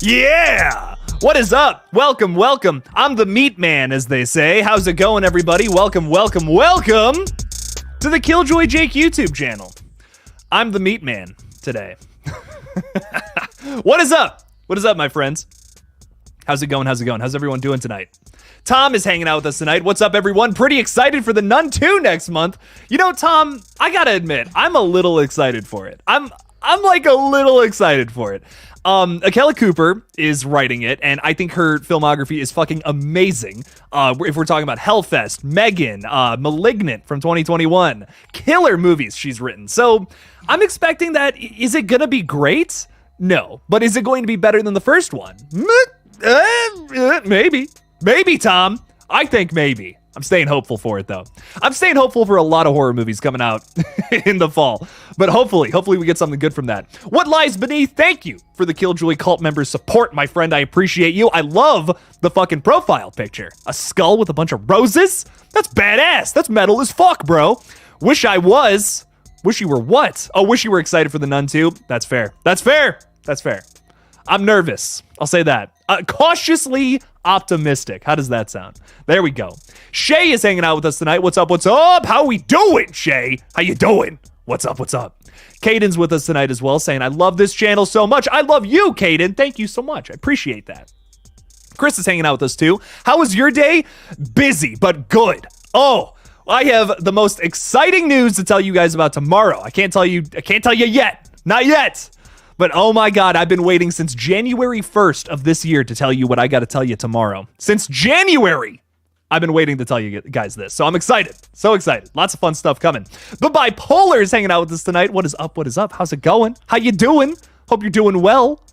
Yeah! What is up? Welcome, welcome. I'm the Meat Man, as they say. How's it going, everybody? Welcome, welcome, welcome to the Killjoy Jake YouTube channel. I'm the Meat Man today. What is up? What is up, my friends? How's it going? How's it going? How's everyone doing tonight? Tom is hanging out with us tonight. What's up, everyone? Pretty excited for the Nun 2 next month. You know, Tom, I gotta admit, I'm a little excited for it. I'm like a little excited for it. Akela Cooper is writing it, and I think her filmography is fucking amazing. If we're talking about Hellfest, Megan, Malignant from 2021, killer movies she's written. So I'm expecting that. Is it gonna be great? No. But is it going to be better than the first one? Maybe, Tom. I think maybe. I'm staying hopeful for it, though. I'm staying hopeful for a lot of horror movies coming out in the fall. But hopefully we get something good from that. What lies beneath? Thank you for the Killjoy cult members' support, my friend. I appreciate you. I love the fucking profile picture. A skull with a bunch of roses? That's badass. That's metal as fuck, bro. Wish I was. Wish you were what? Oh, wish you were excited for the Nun 2. That's fair. That's fair. That's fair. I'm nervous. I'll say that. Cautiously optimistic. How does that sound? There we go. Shay is hanging out with us tonight. What's up? What's up? How we doing, Shay? How you doing? What's up? What's up? Caden's with us tonight as well, saying, I love this channel so much. I love you, Caden. Thank you so much. I appreciate that. Chris is hanging out with us too. How was your day? Busy, but good. Oh, I have the most exciting news to tell you guys about tomorrow. I can't tell you yet. Not yet. But oh my God, I've been waiting since January 1st of this year to tell you what I got to tell you tomorrow. Since January, I've been waiting to tell you guys this. So I'm excited. So excited. Lots of fun stuff coming. The Bipolar is hanging out with us tonight. What is up? What is up? How's it going? How you doing? Hope you're doing well.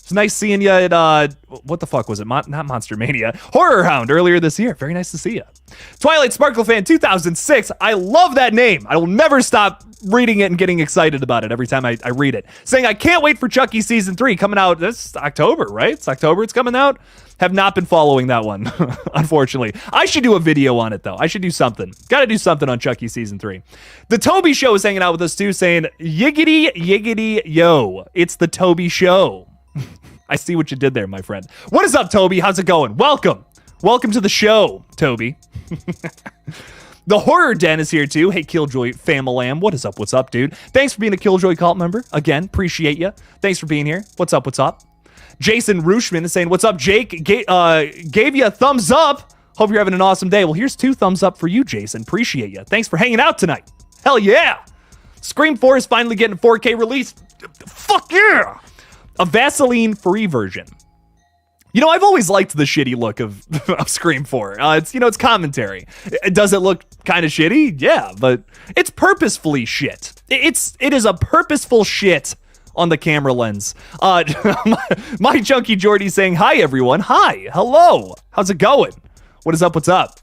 It's nice seeing you at, what the fuck was it? Not Monster Mania. Horror Hound earlier this year. Very nice to see you. Twilight Sparkle Fan 2006. I love that name. I will never stop reading it and getting excited about it every time I read it. Saying, I can't wait for Chucky Season 3 coming out. This October, right? It's October it's coming out. Have not been following that one, unfortunately. I should do a video on it, though. I should do something. Gotta do something on Chucky Season 3. The Toby Show is hanging out with us, too, saying, yiggity, yiggity, yo. It's the Toby Show. I see what you did there, my friend. What is up, Toby? How's it going? Welcome. Welcome to the show, Toby. The Horror Den is here, too. Hey, Killjoy Famalam. What is up? What's up, dude? Thanks for being a Killjoy cult member. Again, appreciate you. Thanks for being here. What's up? What's up? Jason Rushman is saying, what's up, Jake? Gave you a thumbs up. Hope you're having an awesome day. Well, here's 2 thumbs up for you, Jason. Appreciate you. Thanks for hanging out tonight. Hell yeah. Scream 4 is finally getting a 4K release. Fuck yeah. A Vaseline-free version. You know, I've always liked the shitty look of Scream 4. It's commentary. Does it look kind of shitty? Yeah, but it's purposefully shit. It is a purposeful shit on the camera lens. My Chunky Jordy saying, hi, everyone. Hi. Hello. How's it going? What is up? What's up?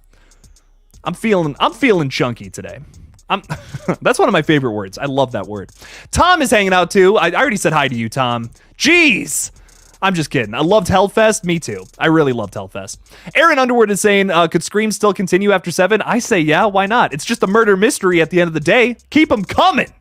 I'm feeling chunky today. That's one of my favorite words. I love that word. Tom is hanging out too. I already said hi to you, Tom. Jeez. I'm just kidding. I loved Hellfest. Me too. I really loved Hellfest. Aaron Underwood is saying, could Scream still continue after 7? I say, yeah, why not? It's just a murder mystery at the end of the day. Keep them coming.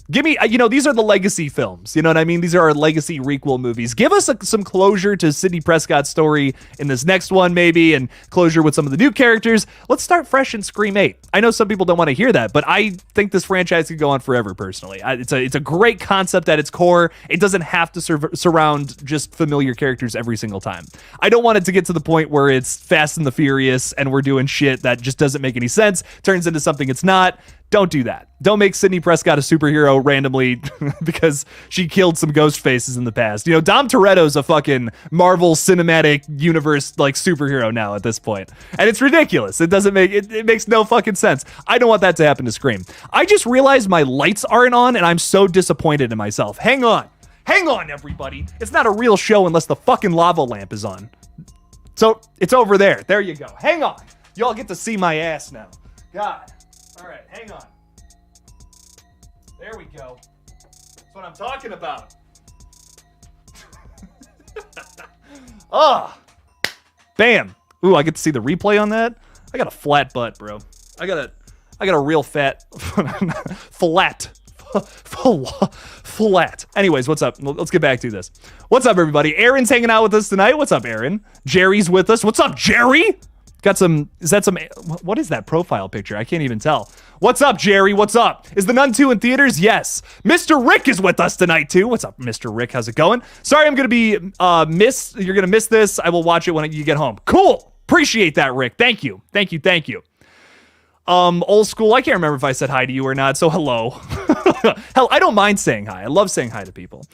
Give me, these are the legacy films. You know what I mean? These are our legacy requel movies. Give us some closure to Sidney Prescott's story in this next one, maybe, and closure with some of the new characters. Let's start fresh in Scream 8. I know some people don't want to hear that, but I think this franchise could go on forever, personally. It's a great concept at its core. It doesn't have to surround just familiar characters every single time. I don't want it to get to the point where it's Fast and the Furious and we're doing shit that just doesn't make any sense, turns into something it's not. Don't do that. Don't make Sidney Prescott a superhero randomly because she killed some ghost faces in the past. Dom Toretto's a fucking Marvel Cinematic Universe like superhero now at this point. And it's ridiculous. It makes no fucking sense. I don't want that to happen to Scream. I just realized my lights aren't on and I'm so disappointed in myself. Hang on. Hang on, everybody. It's not a real show unless the fucking lava lamp is on. So it's over there. There you go. Hang on. Y'all get to see my ass now. God. All right, hang on. There we go. That's what I'm talking about. Bam. Ooh, I get to see the replay on that. I got a flat butt, bro. I got a real fat flat. Anyways, what's up? Let's get back to this. What's up, everybody? Aaron's hanging out with us tonight. What's up, Aaron? Jerry's with us. What's up, Jerry? Got some, what is that profile picture? I can't even tell. What's up, Jerry? What's up? Is The Nun 2 in theaters? Yes. Mr. Rick is with us tonight, too. What's up, Mr. Rick? How's it going? Sorry, I'm going to be you're going to miss this. I will watch it when you get home. Cool. Appreciate that, Rick. Thank you. Thank you. Thank you. Old school. I can't remember if I said hi to you or not, so hello. Hell, I don't mind saying hi. I love saying hi to people.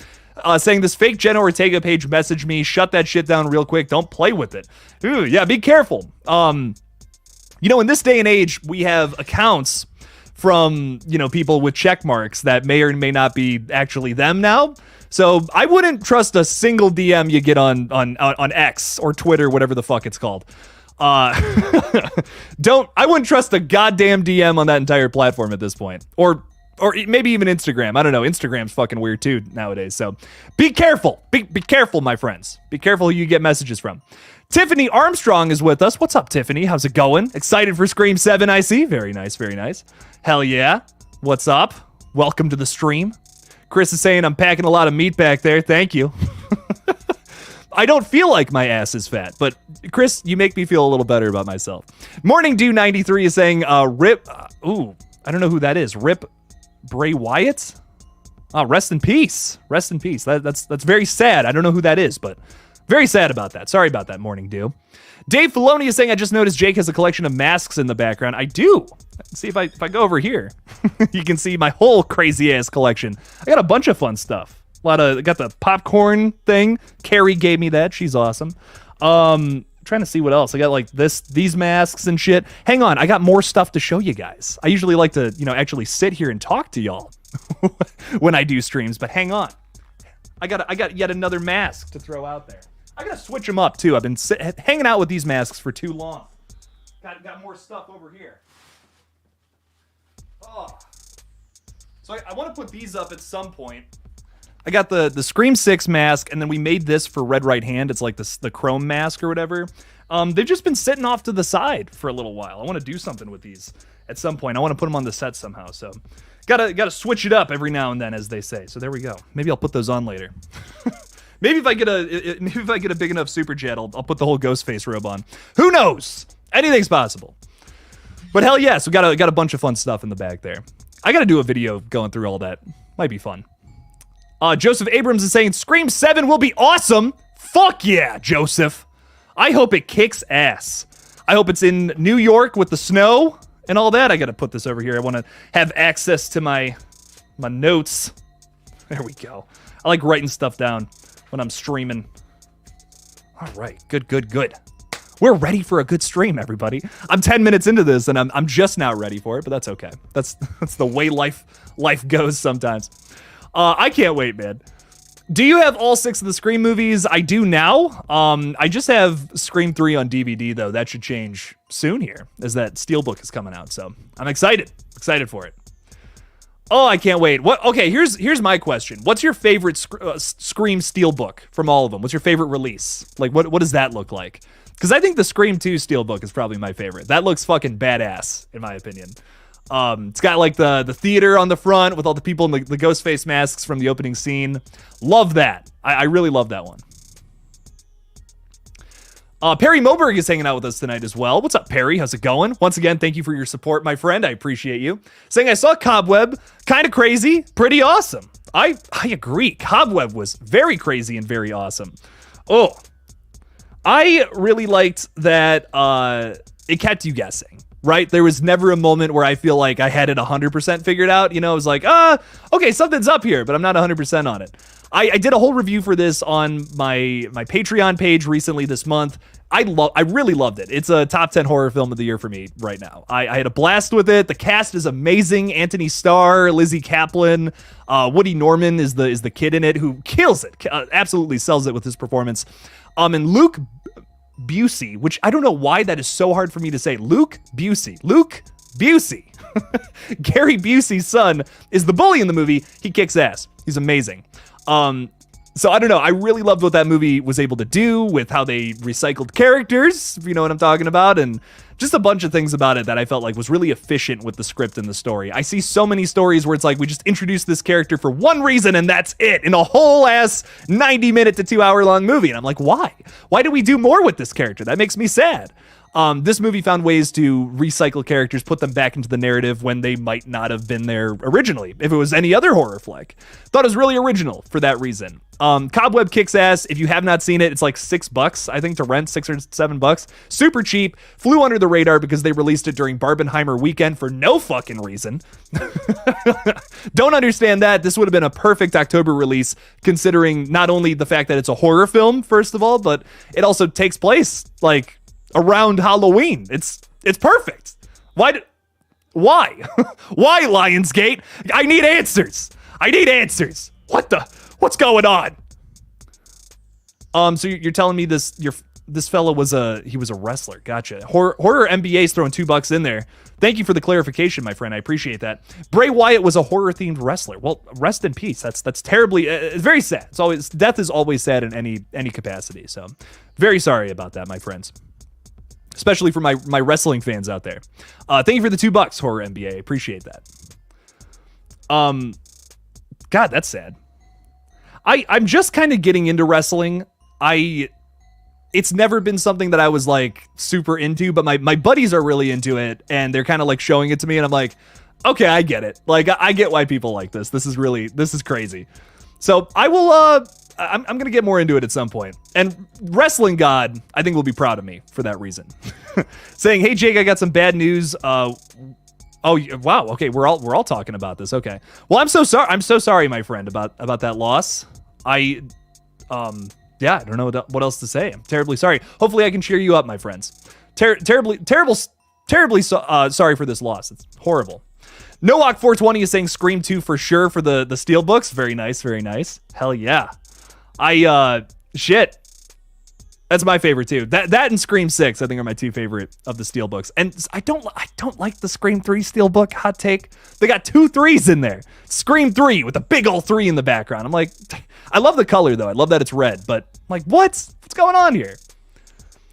Saying this fake Jenna Ortega page messaged me. Shut that shit down real quick. Don't play with it. Ooh, yeah, be careful. You know, in this day and age, we have accounts from, you know, people with check marks that may or may not be actually them now. So I wouldn't trust a single DM you get on X or Twitter, whatever the fuck it's called. I wouldn't trust a goddamn DM on that entire platform at this point. Or maybe even Instagram. I don't know. Instagram's fucking weird too nowadays. So be careful. Be careful, my friends. Be careful who you get messages from. Tiffany Armstrong is with us. What's up, Tiffany? How's it going? Excited for Scream 7, I see. Very nice, very nice. Hell yeah. What's up? Welcome to the stream. Chris is saying I'm packing a lot of meat back there. Thank you. I don't feel like my ass is fat, but Chris, you make me feel a little better about myself. Morning Dew 93 is saying, rip, I don't know who that is. Rip Bray Wyatt? Oh, rest in peace. Rest in peace. That's very sad. I don't know who that is, but very sad about that. Sorry about that, Morning Dew. Dave Filoni is saying, I just noticed Jake has a collection of masks in the background. I do. See if I go over here, you can see my whole crazy ass collection. I got a bunch of fun stuff. Got the popcorn thing. Carrie gave me that. She's awesome. Trying to see what else. I got like these masks and shit. Hang on, I got more stuff to show you guys. I usually like to, you know, actually sit here and talk to y'all when I do streams, but hang on. I got yet another mask to throw out there. I gotta switch them up too. I've been hanging out with these masks for too long. Got more stuff over here. Oh. So I want to put these up at some point. I got the Scream 6 mask, and then we made this for Red Right Hand. It's like the chrome mask or whatever. They've just been sitting off to the side for a little while. I want to do something with these at some point. I want to put them on the set somehow. So gotta switch it up every now and then, as they say. So there we go. Maybe I'll put those on later. Maybe if I get a big enough super jet, I'll put the whole Ghostface robe on. Who knows? Anything's possible. But hell yes, we got a bunch of fun stuff in the bag there. I gotta do a video going through all that. Might be fun. Joseph Abrams is saying, Scream 7 will be awesome. Fuck yeah, Joseph. I hope it kicks ass. I hope it's in New York with the snow and all that. I got to put this over here. I want to have access to my notes. There we go. I like writing stuff down when I'm streaming. All right, good. We're ready for a good stream, everybody. I'm 10 minutes into this, and I'm just now ready for it, but that's okay. That's the way life goes sometimes. I can't wait, man. Do you have all 6 of the Scream movies? I do now. I just have Scream 3 on DVD, though. That should change soon here, as that Steelbook is coming out. So I'm excited for it. Oh, I can't wait. Okay, here's my question. What's your favorite Scream Steelbook from all of them? What's your favorite release? Like, what does that look like? Because I think the Scream 2 Steelbook is probably my favorite. That looks fucking badass, in my opinion. It's got like the theater on the front with all the people in the Ghostface masks from the opening scene. Love that. I really love that one. Perry Moberg is hanging out with us tonight as well. What's up, Perry? How's it going? Once again, thank you for your support, my friend. I appreciate you. Saying I saw Cobweb. Kind of crazy. Pretty awesome. I agree. Cobweb was very crazy and very awesome. Oh, I really liked that it kept you guessing. Right? There was never a moment where I feel like I had it 100% figured out. You know, it was like, okay, something's up here, but I'm not 100% on it. I did a whole review for this on my Patreon page recently this month. I really loved it. It's a top 10 horror film of the year for me right now. I had a blast with it. The cast is amazing. Anthony Starr, Lizzie Kaplan, Woody Norman is the kid in it who kills it. Absolutely sells it with his performance. And Luke Busey, which I don't know why that is so hard for me to say. Luke Busey. Gary Busey's son is the bully in the movie. He kicks ass. He's amazing. So I don't know. I really loved what that movie was able to do with how they recycled characters, if you know what I'm talking about, and just a bunch of things about it that I felt like was really efficient with the script and the story. I see so many stories where it's like we just introduced this character for one reason and that's it in a whole ass 90-minute to 2-hour long movie. And I'm like, why? Why do we do more with this character? That makes me sad. This movie found ways to recycle characters, put them back into the narrative when they might not have been there originally, if it was any other horror flick. Thought it was really original for that reason. Cobweb kicks ass. If you have not seen it, it's like $6, I think, to rent, $6 or $7. Super cheap. Flew under the radar because they released it during Barbenheimer weekend for no fucking reason. Don't understand that. This would have been a perfect October release, considering not only the fact that it's a horror film, first of all, but it also takes place, like, around Halloween. It's perfect. Why? Why, Lionsgate? I need answers. What's going on? So you're telling me this fella was a wrestler. Gotcha. Horror MBA's throwing $2 in there. Thank you for the clarification, my friend. I appreciate that. Bray Wyatt was a horror themed wrestler. Well, rest in peace. That's terribly very sad. It's always, death is always sad in any capacity. So very sorry about that, my friends. Especially for my wrestling fans out there. Thank you for the $2, Horror MBA. Appreciate that. God, that's sad. I'm just kind of getting into wrestling. It's never been something that I was like super into, but my buddies are really into it, and they're kind of like showing it to me, and I'm like, okay, I get it. Like, I get why people like this. This is crazy. So I will, I'm going to get more into it at some point. And Wrestling God, I think, will be proud of me for that reason. Saying, hey, Jake, I got some bad news. Oh, wow. Okay, we're all talking about this. Okay. Well, I'm so sorry, my friend, about that loss. I don't know what else to say. I'm terribly sorry. Hopefully I can cheer you up, my friends. Terribly sorry for this loss. It's horrible. Noak 420 is saying Scream 2 for sure for the Steelbooks. Very nice, very nice. Hell yeah. Shit. That's my favorite too. That and Scream 6, I think, are my two favorite of the Steelbooks. And I don't like the Scream 3 Steelbook. Hot take. They got 2 3s in there. Scream 3 with a big old 3 in the background. I'm like, I love the color though. I love that it's red, but I'm like, what's going on here?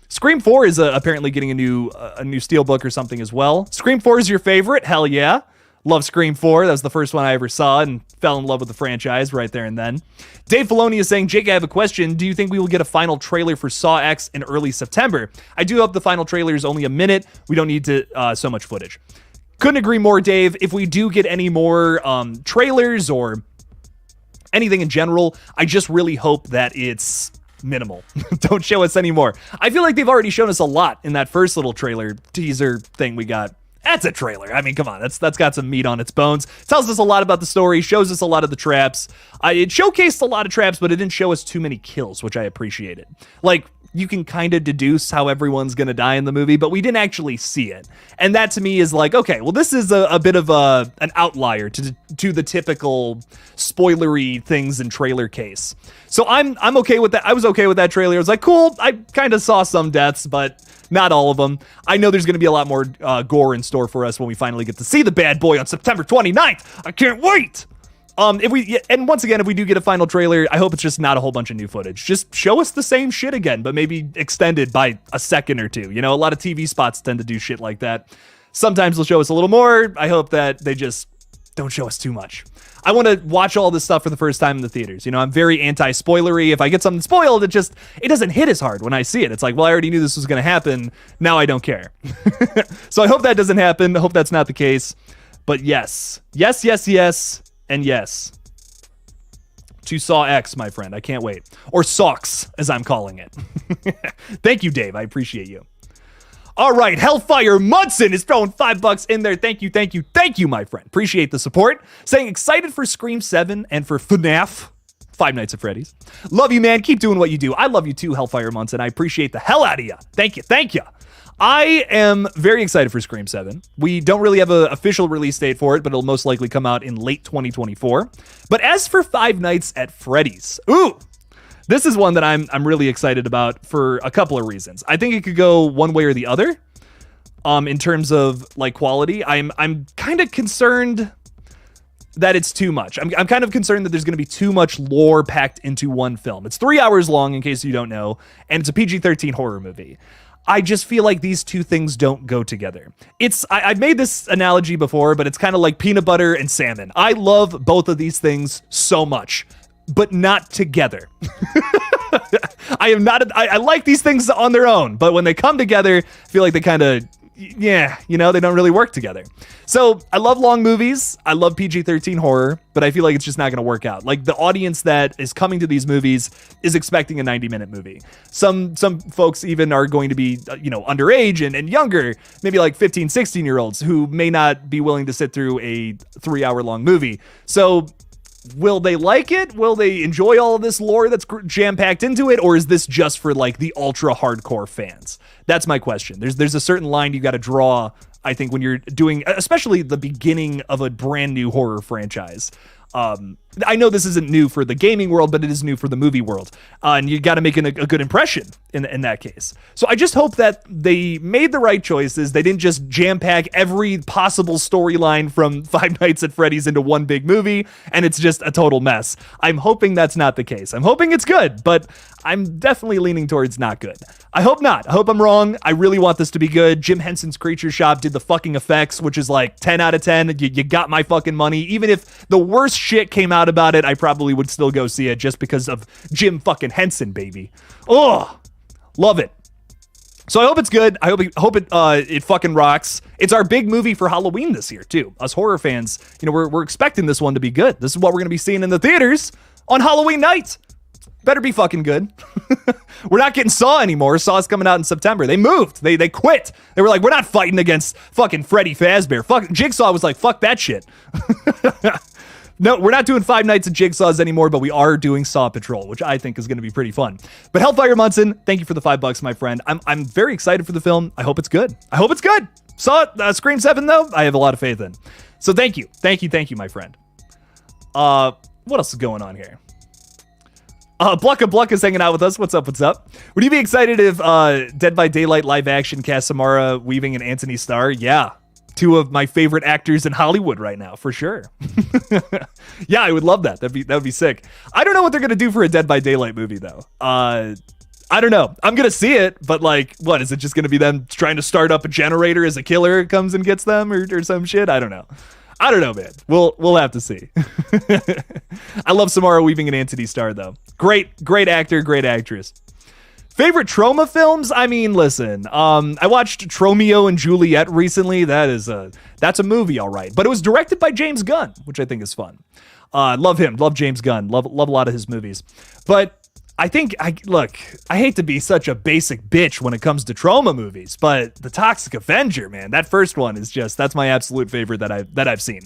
Scream 4 is apparently getting a new Steelbook or something as well. Scream 4 is your favorite? Hell yeah. Love Scream 4. That was the first one I ever saw and fell in love with the franchise right there and then. Dave Filoni is saying, Jake, I have a question. Do you think we will get a final trailer for Saw X in early September? I do hope the final trailer is only a minute. We don't need so much footage. Couldn't agree more, Dave. If we do get any more trailers or anything in general, I just really hope that it's minimal. Don't show us any more. I feel like they've already shown us a lot in that first little trailer teaser thing we got. That's a trailer. I mean, come on. That's got some meat on its bones. Tells us a lot about the story, shows us a lot of the traps. It showcased a lot of traps, but it didn't show us too many kills, which I appreciated. Like, you can kind of deduce how everyone's going to die in the movie, but we didn't actually see it. And that to me is like, okay, well, this is a bit of an outlier to the typical spoilery things in trailer case. So I'm okay with that. I was okay with that trailer. I was like, cool. I kind of saw some deaths, but not all of them. I know there's going to be a lot more gore in store for us when we finally get to see the bad boy on September 29th. I can't wait. And once again, if we do get a final trailer, I hope it's just not a whole bunch of new footage. Just show us the same shit again, but maybe extended by a second or two. You know, a lot of TV spots tend to do shit like that. Sometimes they'll show us a little more. I hope that they just don't show us too much. I want to watch all this stuff for the first time in the theaters. You know, I'm very anti-spoilery. If I get something spoiled, it doesn't hit as hard when I see it. It's like, well, I already knew this was going to happen. Now I don't care. So I hope that doesn't happen. I hope that's not the case. But yes, and yes. To Saw X, my friend. I can't wait. Or Socks, as I'm calling it. Thank you, Dave. I appreciate you. All right, Hellfire Munson is throwing $5 in there. Thank you, my friend. Appreciate the support. Saying excited for Scream 7 and for FNAF, Five Nights at Freddy's. Love you, man. Keep doing what you do. I love you too, Hellfire Munson. I appreciate the hell out of you. Thank you. I am very excited for Scream 7. We don't really have an official release date for it, but it'll most likely come out in late 2024. But as for Five Nights at Freddy's, this is one that I'm really excited about for a couple of reasons. I think it could go one way or the other. In terms of like quality, I'm kind of concerned. that it's too much. I'm kind of concerned that there's going to be too much lore packed into one film. It's 3 hours long, in case you don't know, and it's a PG-13 horror movie. I just feel like these two things don't go together. I've made this analogy before, but it's kind of like peanut butter and salmon. I love both of these things so much, but not together. I like these things on their own, but when they come together, I feel like they kind of, they don't really work together. So I love long movies. I love PG-13 horror, but I feel like it's just not going to work out. Like, the audience that is coming to these movies is expecting a 90-minute movie. Some folks even are going to be, underage and younger, maybe like 15, 16-year-olds who may not be willing to sit through a 3-hour-long movie. So will they like it? Will they enjoy all of this lore that's jam-packed into it? Or is this just for like the ultra hardcore fans? That's my question. There's a certain line you got to draw, I think, when you're doing, especially the beginning of a brand new horror franchise. I know this isn't new for the gaming world, but it is new for the movie world. And you got to make a good impression in that case. So I just hope that they made the right choices. They didn't just jam pack every possible storyline from Five Nights at Freddy's into one big movie, and it's just a total mess. I'm hoping that's not the case. I'm hoping it's good, but I'm definitely leaning towards not good. I hope not. I hope I'm wrong. I really want this to be good. Jim Henson's Creature Shop did the fucking effects, which is like 10 out of 10. You got my fucking money. Even if the worst shit came out about it, I probably would still go see it just because of Jim fucking Henson, baby. Oh, love it. So I hope it's good. I hope it fucking rocks. It's our big movie for Halloween this year too. Us horror fans, we're expecting this one to be good. This is what we're gonna be seeing in the theaters on Halloween night. Better be fucking good. We're not getting Saw anymore. Saw's coming out in September. They moved. They quit. They were like, we're not fighting against fucking Freddy Fazbear. Fuck, Jigsaw was like, fuck that shit. No, we're not doing Five Nights at Jigsaw's anymore, but we are doing Saw Patrol, which I think is going to be pretty fun. But Hellfire Munson, thank you for the $5, my friend. I'm very excited for the film. I hope it's good. Saw it, Scream 7, though, I have a lot of faith in. So thank you, my friend. What else is going on here? Blucka is hanging out with us. What's up? Would you be excited if Dead by Daylight live action cast Samara Weaving and Anthony Starr? Yeah. Two of my favorite actors in Hollywood right now, for sure. Yeah, I would love that. That would be sick. I don't know what they're gonna do for a Dead by Daylight movie though. I don't know. I'm gonna see it, but like, what is it? Just gonna be them trying to start up a generator as a killer comes and gets them, or some shit? I don't know, man. We'll have to see. I love Samara Weaving and Anthony Starr though. Great actor, great actress. Favorite trauma films? I mean, listen, I watched Tromeo and Juliet recently. That's a movie, all right. But it was directed by James Gunn, which I think is fun. Love him. Love James Gunn. Love a lot of his movies. But I think, I hate to be such a basic bitch when it comes to trauma movies, but The Toxic Avenger, man, that first one is that's my absolute favorite that I've seen.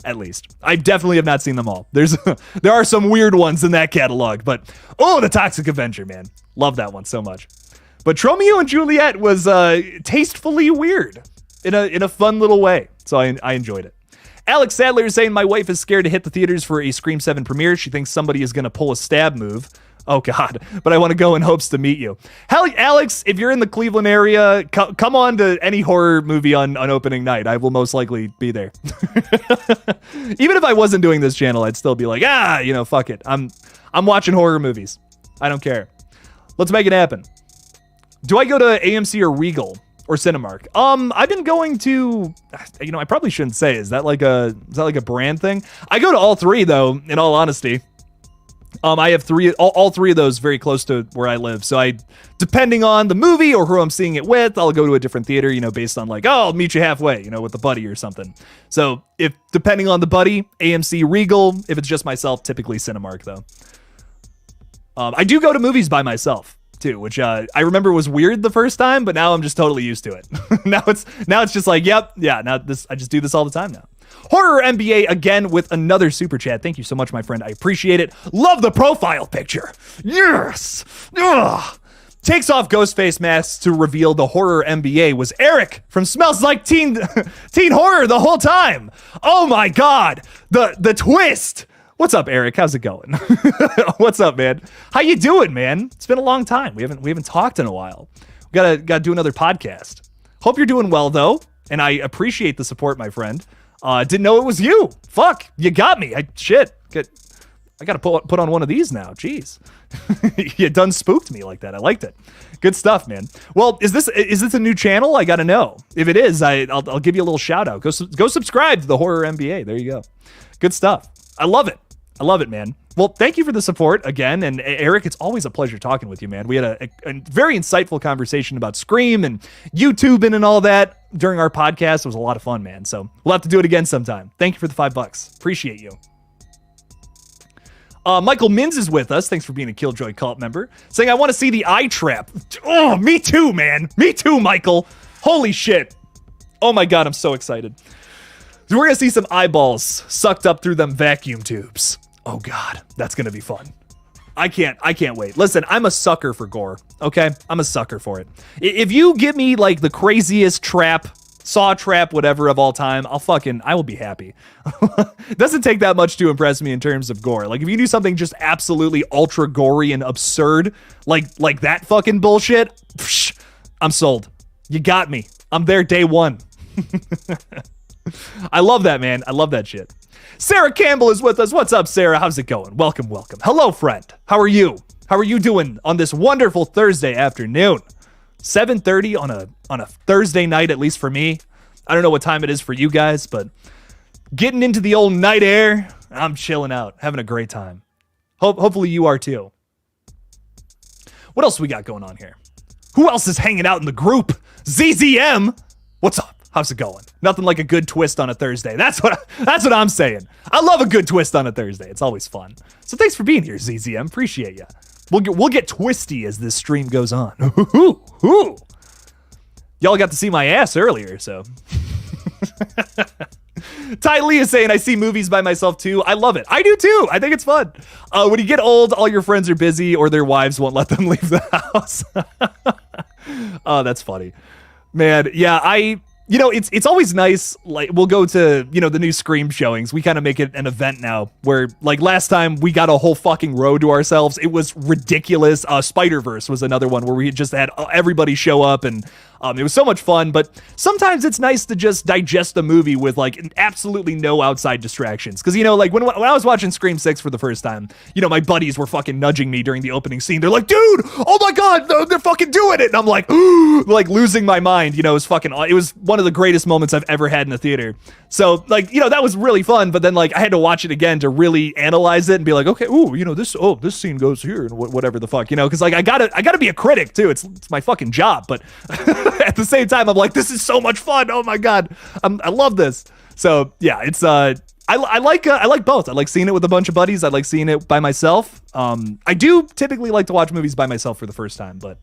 At least I definitely have not seen them all. There are some weird ones in that catalog, but The Toxic Avenger, man, love that one so much. But Tromeo and Juliet was tastefully weird in a fun little way, so I enjoyed it. Alex Sadler is saying my wife is scared to hit the theaters for a Scream 7 premiere. She thinks somebody is going to pull a stab move. Oh, God, but I want to go in hopes to meet you. Hell, Alex, if you're in the Cleveland area, come on to any horror movie on opening night. I will most likely be there. Even if I wasn't doing this channel, I'd still be like, fuck it. I'm watching horror movies. I don't care. Let's make it happen. Do I go to AMC or Regal or Cinemark? I've been going to, I probably shouldn't say, is that like a brand thing? I go to all three though, in all honesty. I have all three of those very close to where I live. So depending on the movie or who I'm seeing it with, I'll go to a different theater, based on like, I'll meet you halfway, with a buddy or something. So if depending on the buddy, AMC, Regal. If it's just myself, typically Cinemark though. I do go to movies by myself too, which I remember was weird the first time, but now I'm just totally used to it. now it's just like, I just do this all the time now. Horror MBA again with another super chat. Thank you so much, my friend. I appreciate it. Love the profile picture. Yes. Ugh. Takes off Ghostface masks to reveal the horror MBA was Eric from Smells Like Teen Horror the whole time. Oh my God. The twist. What's up, Eric? How's it going? What's up, man? How you doing, man? It's been a long time. We haven't talked in a while. We gotta do another podcast. Hope you're doing well though, and I appreciate the support, my friend. Didn't know it was you. Fuck, you got me. I gotta put on one of these now. Jeez. You done spooked me like that. I liked it. Good stuff, man. Well, is this a new channel? I gotta know. If it is, I'll give you a little shout out. Go subscribe to the Horror MBA. There you go. Good stuff. I love it. I love it, man. Well, thank you for the support again. And Eric, it's always a pleasure talking with you, man. We had a very insightful conversation about Scream and YouTubing and all that during our podcast. It was a lot of fun, man. So we'll have to do it again sometime. Thank you for the $5. Appreciate you. Michael Mins is with us. Thanks for being a Killjoy cult member. Saying, I want to see the eye trap. Oh, me too, man. Me too, Michael. Holy shit. Oh my God, I'm so excited. We're going to see some eyeballs sucked up through them vacuum tubes. Oh God, that's going to be fun. I can't wait. Listen, I'm a sucker for gore, okay? I'm a sucker for it. If you give me like the craziest trap, saw trap, whatever of all time, I will be happy. It doesn't take that much to impress me in terms of gore. Like if you do something just absolutely ultra gory and absurd, like that fucking bullshit, psh, I'm sold. You got me. I'm there day one. I love that, man. I love that shit. Sarah Campbell is with us. What's up, Sarah? How's it going? Welcome. Hello, friend. How are you? How are you doing on this wonderful Thursday afternoon? 7:30 on a Thursday night, at least for me. I don't know what time it is for you guys, but getting into the old night air, I'm chilling out, having a great time. Hopefully you are too. What else we got going on here? Who else is hanging out in the group? ZZM. What's up? How's it going? Nothing like a good twist on a Thursday. That's what I'm saying. I love a good twist on a Thursday. It's always fun. So thanks for being here, ZZM. Appreciate you. We'll get twisty as this stream goes on. Y'all got to see my ass earlier, so. Ty Lee is saying, I see movies by myself too. I love it. I do too. I think it's fun. When you get old, all your friends are busy or their wives won't let them leave the house. Oh, that's funny. Man, yeah, it's always nice. Like we'll go to, the new Scream showings. We kind of make it an event now where like last time we got a whole fucking row to ourselves. It was ridiculous. Spider-Verse was another one where we just had everybody show up and it was so much fun, but sometimes it's nice to just digest a movie with like absolutely no outside distractions. Cause like when I was watching Scream 6 for the first time, my buddies were fucking nudging me during the opening scene. They're like, dude, oh my God, they're fucking doing it. And I'm like, like losing my mind, it was one of the greatest moments I've ever had in the theater. So like, that was really fun. But then like I had to watch it again to really analyze it and be like, okay, this scene goes here and whatever the fuck, cause like I gotta be a critic too. It's my fucking job. But at the same time, I'm like, this is so much fun. Oh my God. I love this. So yeah, it's, I like both. I like seeing it with a bunch of buddies. I like seeing it by myself. I do typically like to watch movies by myself for the first time, but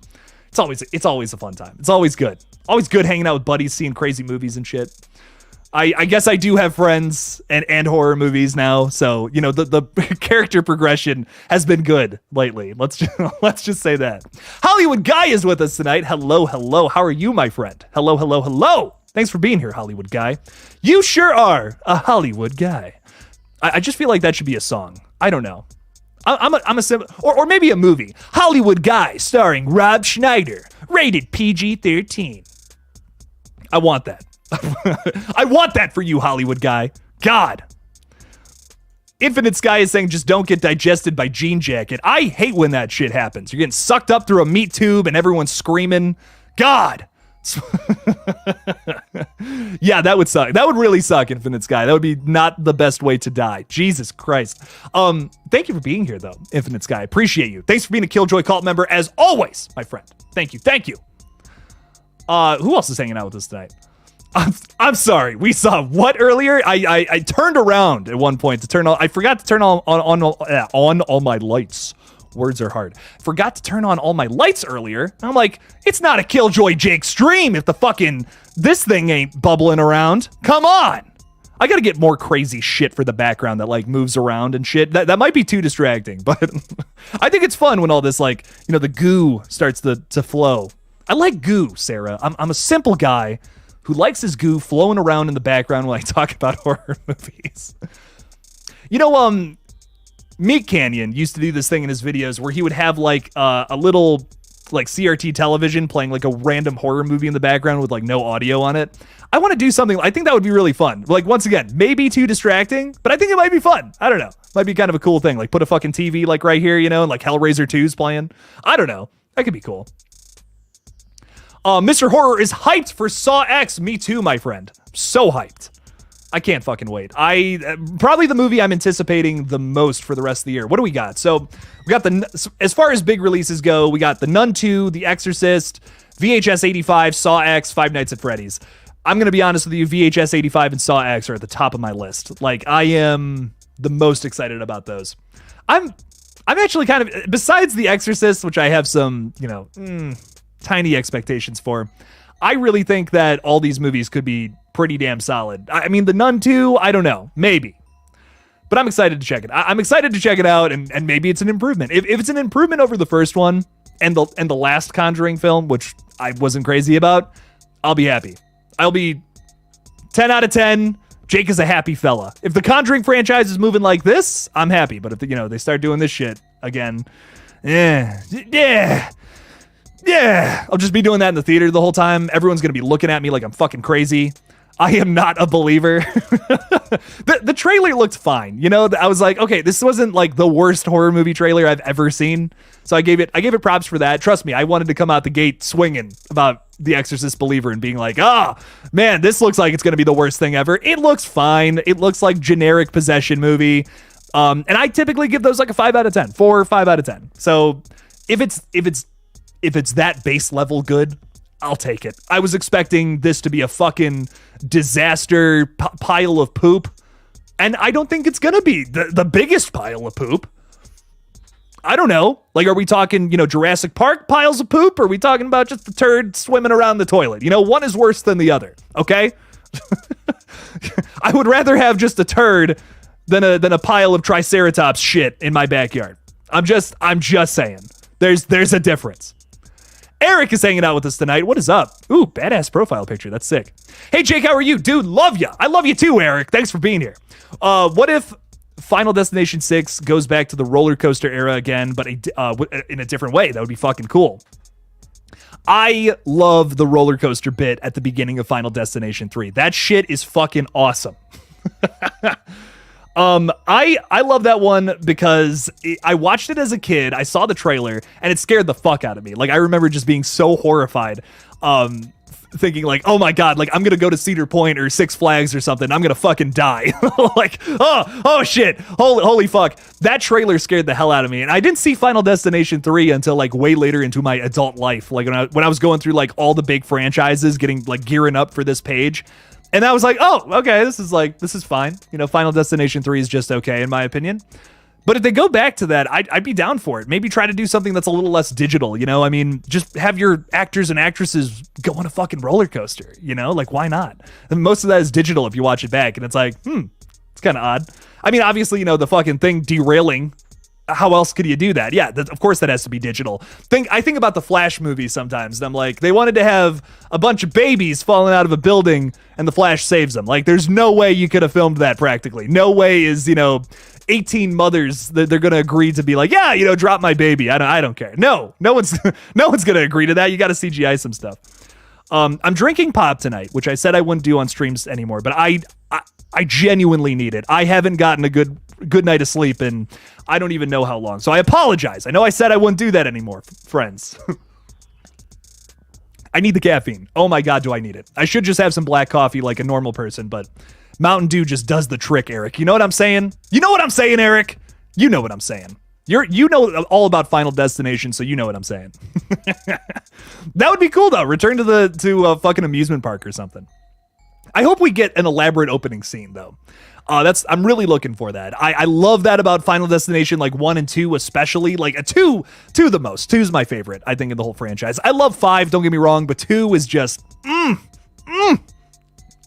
it's always a fun time. It's always good. Always good hanging out with buddies, seeing crazy movies and shit. I guess I do have friends and horror movies now, so the character progression has been good lately. Let's just say that. Hollywood Guy is with us tonight. Hello. How are you, my friend? Hello. Thanks for being here, Hollywood Guy. You sure are a Hollywood Guy. I just feel like that should be a song. I don't know. I'm a simple, or maybe a movie. Hollywood Guy starring Rob Schneider, rated PG-13. I want that. I want that for you, Hollywood Guy. God. Infinite Sky is saying just don't get digested by Jean Jacket. I hate when that shit happens. You're getting sucked up through a meat tube and everyone's screaming. God. Yeah, that would suck. That would really suck, Infinite Sky. That would be not the best way to die. Jesus Christ. Thank you for being here, though, Infinite Sky. Appreciate you. Thanks for being a Killjoy cult member, as always, my friend. Thank you. Who else is hanging out with us tonight? I'm sorry. We saw what earlier? I turned around at one point to turn on. I forgot to turn on all my lights. Words are hard. Forgot to turn on all my lights earlier. I'm like, it's not a Killjoy Jake stream if the fucking this thing ain't bubbling around. Come on. I gotta get more crazy shit for the background that like moves around and shit. That might be too distracting, but I think it's fun when all this like, the goo starts to flow. I like goo, Sarah. I'm a simple guy who likes his goo flowing around in the background when I talk about horror movies. Meat Canyon used to do this thing in his videos where he would have like a little like CRT television playing like a random horror movie in the background with like no audio on it. I want to do something. I think that would be really fun. Like, once again, maybe too distracting, but I think it might be fun. I don't know. Might be kind of a cool thing. Like, put a fucking TV like right here, and like Hellraiser 2's playing. I don't know. That could be cool. Mr. Horror is hyped for Saw X. Me too, my friend. So hyped. I can't fucking wait. Probably the movie I'm anticipating the most for the rest of the year. What do we got? So we got as far as big releases go, we got The Nun 2, The Exorcist, VHS 85, Saw X, Five Nights at Freddy's. I'm going to be honest with you, VHS 85 and Saw X are at the top of my list. Like, I am the most excited about those. I'm actually kind of, besides The Exorcist, which I have some, tiny expectations for, I really think that all these movies could be pretty damn solid. I mean, The Nun 2, I don't know, maybe. But I'm excited to check it. I'm excited to check it out, and maybe it's an improvement. If it's an improvement over the first one and the last Conjuring film, which I wasn't crazy about, I'll be happy. I'll be 10 out of 10. Jake is a happy fella. If the Conjuring franchise is moving like this, I'm happy. But if they start doing this shit again, yeah. I'll just be doing that in the theater the whole time. Everyone's gonna be looking at me like I'm fucking crazy. I am not a believer. The trailer looked fine. I was like, okay, this wasn't like the worst horror movie trailer I've ever seen. So I gave it props for that. Trust me, I wanted to come out the gate swinging about The Exorcist Believer and being like, man, this looks like it's going to be the worst thing ever. It looks fine. It looks like generic possession movie. And I typically give those like a 5 out of 10, 4 or 5 out of 10. So if it's that base level good, I'll take it. I was expecting this to be a fucking disaster pile of poop, and I don't think it's gonna be the biggest pile of poop. I don't know. Like, are we talking, Jurassic Park piles of poop? Or are we talking about just a turd swimming around the toilet? One is worse than the other, okay? I would rather have just a turd than a pile of Triceratops shit in my backyard. I'm just saying. There's a difference. Eric is hanging out with us tonight. What is up? Ooh, badass profile picture. That's sick. Hey, Jake, how are you? Dude, love ya. I love you too, Eric. Thanks for being here. What if Final Destination 6 goes back to the roller coaster era again, but in a different way? That would be fucking cool. I love the roller coaster bit at the beginning of Final Destination 3. That shit is fucking awesome. I love that one because I watched it as a kid. I saw the trailer and it scared the fuck out of me. Like, I remember just being so horrified, thinking like, oh my God, like I'm going to go to Cedar Point or Six Flags or something. I'm going to fucking die. Like, oh shit. Holy fuck. That trailer scared the hell out of me. And I didn't see Final Destination 3 until like way later into my adult life. Like when I was going through like all the big franchises, gearing up for this page. And I was like, oh, okay, this is fine. Final Destination 3 is just okay, in my opinion. But if they go back to that, I'd be down for it. Maybe try to do something that's a little less digital, I mean, just have your actors and actresses go on a fucking roller coaster, like, why not? And most of that is digital if you watch it back, and it's like, it's kind of odd. I mean, obviously, the fucking thing derailing, how else could you do that? Yeah, of course that has to be digital. I think about the Flash movies sometimes, and I'm like, they wanted to have a bunch of babies falling out of a building, and the Flash saves them. Like, there's no way you could have filmed that practically. No way is, 18 mothers that they're gonna agree to be like, yeah, drop my baby. I don't care. No one's gonna agree to that. You got to CGI some stuff. I'm drinking pop tonight, which I said I wouldn't do on streams anymore, but I genuinely need it. I haven't gotten a good night of sleep in I don't even know how long. So I apologize. I know I said I wouldn't do that anymore, friends. I need the caffeine. Oh my God, do I need it? I should just have some black coffee like a normal person, but Mountain Dew just does the trick, Eric. You know what I'm saying? You know what I'm saying, Eric? You know what I'm saying. You know all about Final Destination, so you know what I'm saying. That would be cool though. Return to a fucking amusement park or something. I hope we get an elaborate opening scene though. I'm really looking for that. I love that about Final Destination, like 1 and 2 especially. Like a 2 the most. 2's my favorite, I think, in the whole franchise. I love 5, don't get me wrong, but 2 is just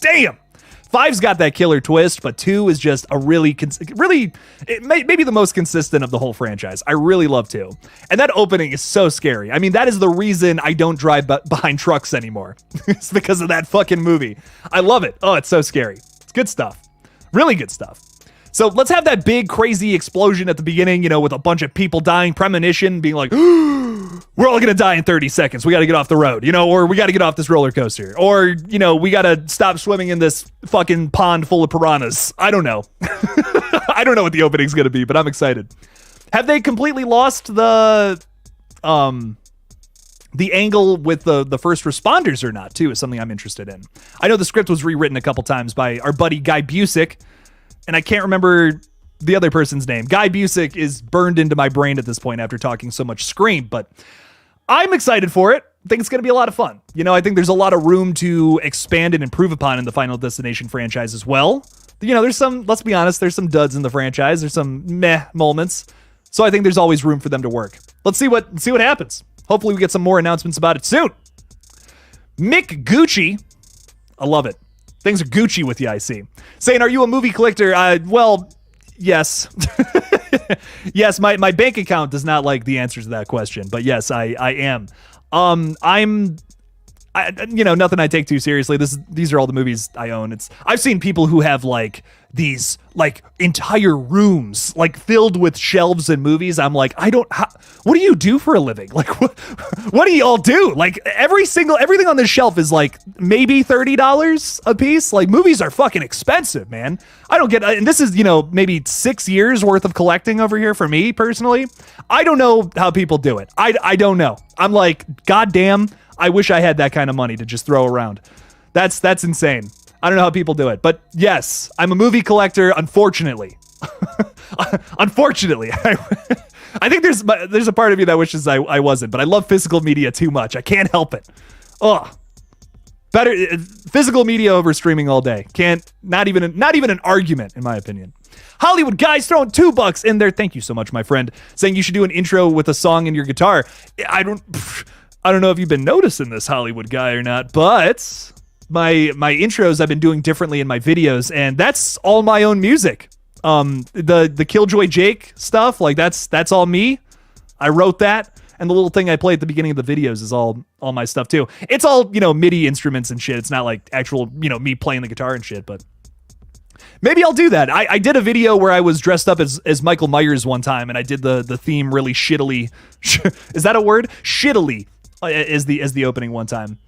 damn. 5's got that killer twist, but 2 is just a maybe the most consistent of the whole franchise. I really love 2. And that opening is so scary. I mean, that is the reason I don't drive behind trucks anymore. It's because of that fucking movie. I love it. Oh, it's so scary. It's good stuff. Really good stuff. So let's have that big, crazy explosion at the beginning, with a bunch of people dying, premonition, being like, we're all gonna die in 30 seconds. We got to get off the road, or we got to get off this roller coaster, or we got to stop swimming in this fucking pond full of piranhas. I don't know. I don't know what the opening's gonna be, but I'm excited. Have they completely lost the angle with the first responders or not, too, is something I'm interested in. I know the script was rewritten a couple times by our buddy Guy Busick, and I can't remember the other person's name. Guy Busick is burned into my brain at this point after talking so much Scream, but I'm excited for it. I think it's going to be a lot of fun. I think there's a lot of room to expand and improve upon in the Final Destination franchise as well. There's some, let's be honest, there's some duds in the franchise. There's some meh moments. So I think there's always room for them to work. Let's see what happens. Hopefully we get some more announcements about it soon. Mick Gucci. I love it. Things are Gucci with you, I see. Saying, are you a movie collector? Well, yes. Yes, my bank account does not like the answers to that question. But yes, I am. Nothing I take too seriously. These are all the movies I own. I've seen people who have these entire rooms filled with shelves and movies. I'm like, what do you do for a living? What do you all do? Everything on this shelf is maybe $30 a piece. Movies are fucking expensive, man. I don't get, and this is, maybe 6 years worth of collecting over here for me personally. I don't know how people do it. I don't know. I'm like, goddamn, I wish I had that kind of money to just throw around. That's insane. I don't know how people do it, but yes, I'm a movie collector, unfortunately. Unfortunately. I think there's a part of me that wishes I wasn't, but I love physical media too much. I can't help it. Ugh. Better physical media over streaming all day. Not even an argument, in my opinion. Hollywood Guys throwing $2 in there. Thank you so much, my friend. Saying you should do an intro with a song in your guitar. I don't know if you've been noticing this, Hollywood Guy, or not, but my intros I've been doing differently in my videos, and that's all my own music. The Killjoy Jake stuff, that's all me. I wrote that, and the little thing I play at the beginning of the videos is all my stuff too. It's all, MIDI instruments and shit. It's not actual, me playing the guitar and shit, but maybe I'll do that. I did a video where I was dressed up as Michael Myers one time, and I did the theme really shittily. Is that a word? Shittily is the opening one time.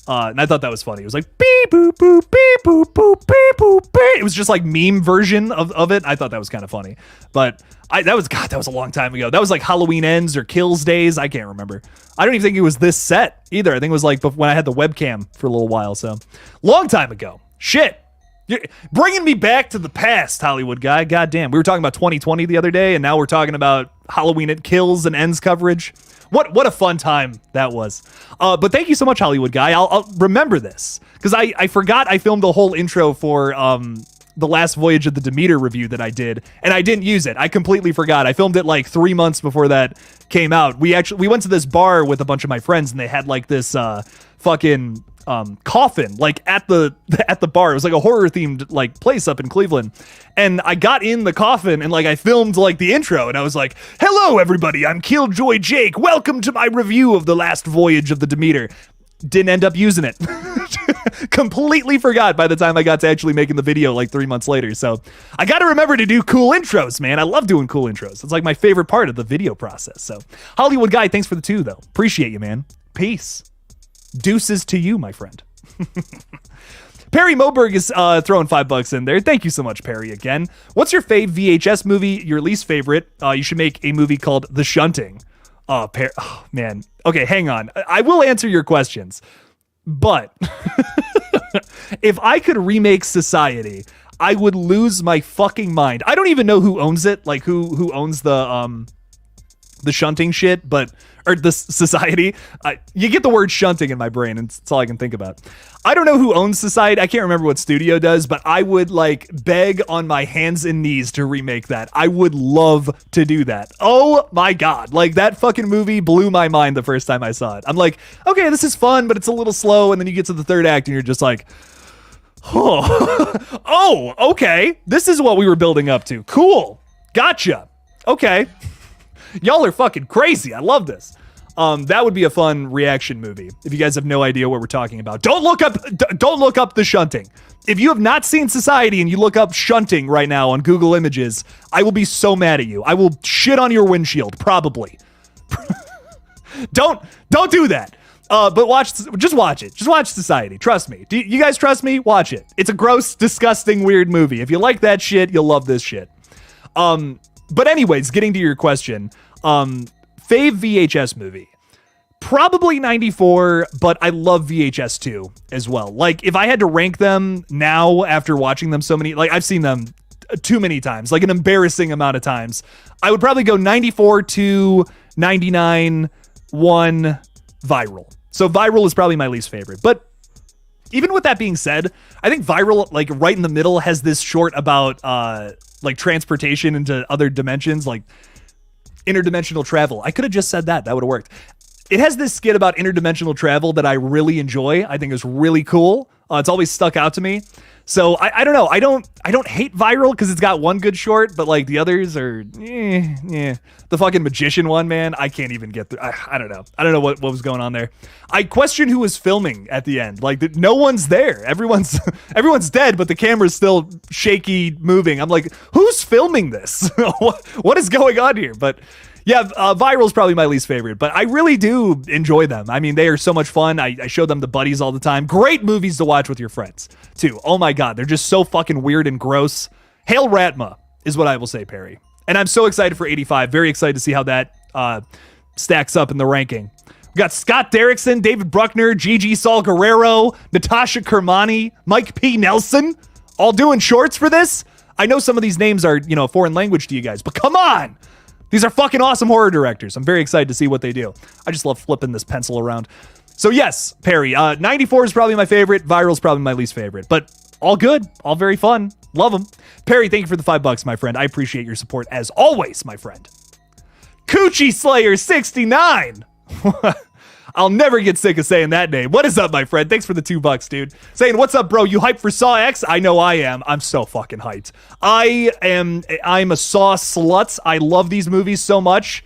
And I thought that was funny. It was like beep boop boop beep boop boop beep boop beep. It was just meme version of it. I thought that was kind of funny. But that was a long time ago. That was Halloween Ends or Kills Days. I can't remember. I don't even think it was this set either. I think it was when I had the webcam for a little while. So long time ago. Shit. You're bringing me back to the past, Hollywood Guy. Goddamn. We were talking about 2020 the other day, and now we're talking about Halloween at Kills and Ends coverage. What a fun time that was. But thank you so much, Hollywood Guy. I'll remember this, because I forgot I filmed the whole intro for the last Voyage of the Demeter review that I did, and I didn't use it. I completely forgot. I filmed it 3 months before that came out. We went to this bar with a bunch of my friends, and they had this fucking coffin at the bar. It was a horror themed place up in Cleveland, and I got in the coffin and I filmed the intro, and I was like, hello everybody, I'm Killjoy Jake, welcome to my review of the last Voyage of the Demeter. Didn't end up using it. Completely forgot by the time I got to actually making the video 3 months later. So I got to remember to do cool intros, man. I love doing cool intros. It's my favorite part of the video process. So Hollywood Guy, thanks for the 2 though. Appreciate you, man. Peace. Deuces to you, my friend. Perry Moberg is throwing $5 in there. Thank you so much, Perry, again. What's your fave VHS movie, your least favorite? You should make a movie called The Shunting. Oh, man. Okay, hang on. I will answer your questions. But if I could remake Society, I would lose my fucking mind. I don't even know who owns it, who owns the Shunting shit, or the Society. You get the word shunting in my brain, and it's all I can think about. I don't know who owns Society. I can't remember what studio does, but I would beg on my hands and knees to remake that. I would love to do that. Oh my God. That fucking movie blew my mind the first time I saw it. I'm like, okay, this is fun, but it's a little slow. And then you get to the third act and you're just like, oh, okay. This is what we were building up to. Cool. Gotcha. Okay. Y'all are fucking crazy. I love this. That would be a fun reaction movie. If you guys have no idea what we're talking about, don't look up The Shunting. If you have not seen Society and you look up Shunting right now on Google Images, I will be so mad at you. I will shit on your windshield, probably. Don't do that. But just watch it. Just watch Society. Trust me. Do you guys trust me? Watch it. It's a gross, disgusting, weird movie. If you like that shit, you'll love this shit. But anyways, getting to your question, fave VHS movie. Probably 94, but I love VHS 2 as well. Like, if I had to rank them now after watching them so many, like, I've seen them too many times, like an embarrassing amount of times, I would probably go 94, 2, 99, 1, Viral. So Viral is probably my least favorite. But even with that being said, I think Viral, like, right in the middle, has this short about, like, transportation into other dimensions, like interdimensional travel. I could have just said that. That would have worked. It has this skit about interdimensional travel that I really enjoy. I think is really cool. It's always stuck out to me. So I don't know. I don't hate Viral because it's got one good short, but like the others are, The fucking magician one, man, I can't even get through. I don't know. I don't know what was going on there. I question who was filming at the end. Like, no one's there. Everyone's dead, but the camera's still shaky, moving. I'm like, who's filming this? What is going on here? But yeah, Viral is probably my least favorite, but I really do enjoy them. I mean, they are so much fun. I show them to buddies all the time. Great movies to watch with your friends, too. Oh my God, they're just so fucking weird and gross. Hail Ratma is what I will say, Perry. And I'm so excited for 85. Very excited to see how that stacks up in the ranking. We got Scott Derrickson, David Bruckner, Gigi Saul Guerrero, Natasha Kermani, Mike P. Nelson, all doing shorts for this. I know some of these names are, foreign language to you guys, but come on. These are fucking awesome horror directors. I'm very excited to see what they do. I just love flipping this pencil around. So yes, Perry, 94 is probably my favorite. Viral is probably my least favorite, but all good, all very fun. Love them. Perry, thank you for the $5, my friend. I appreciate your support as always, my friend. Coochie Slayer 69. I'll never get sick of saying that name. What is up, my friend? Thanks for the $2, dude. Saying, what's up, bro? You hyped for Saw X? I know I am. I'm so fucking hyped. I'm a Saw slut. I love these movies so much.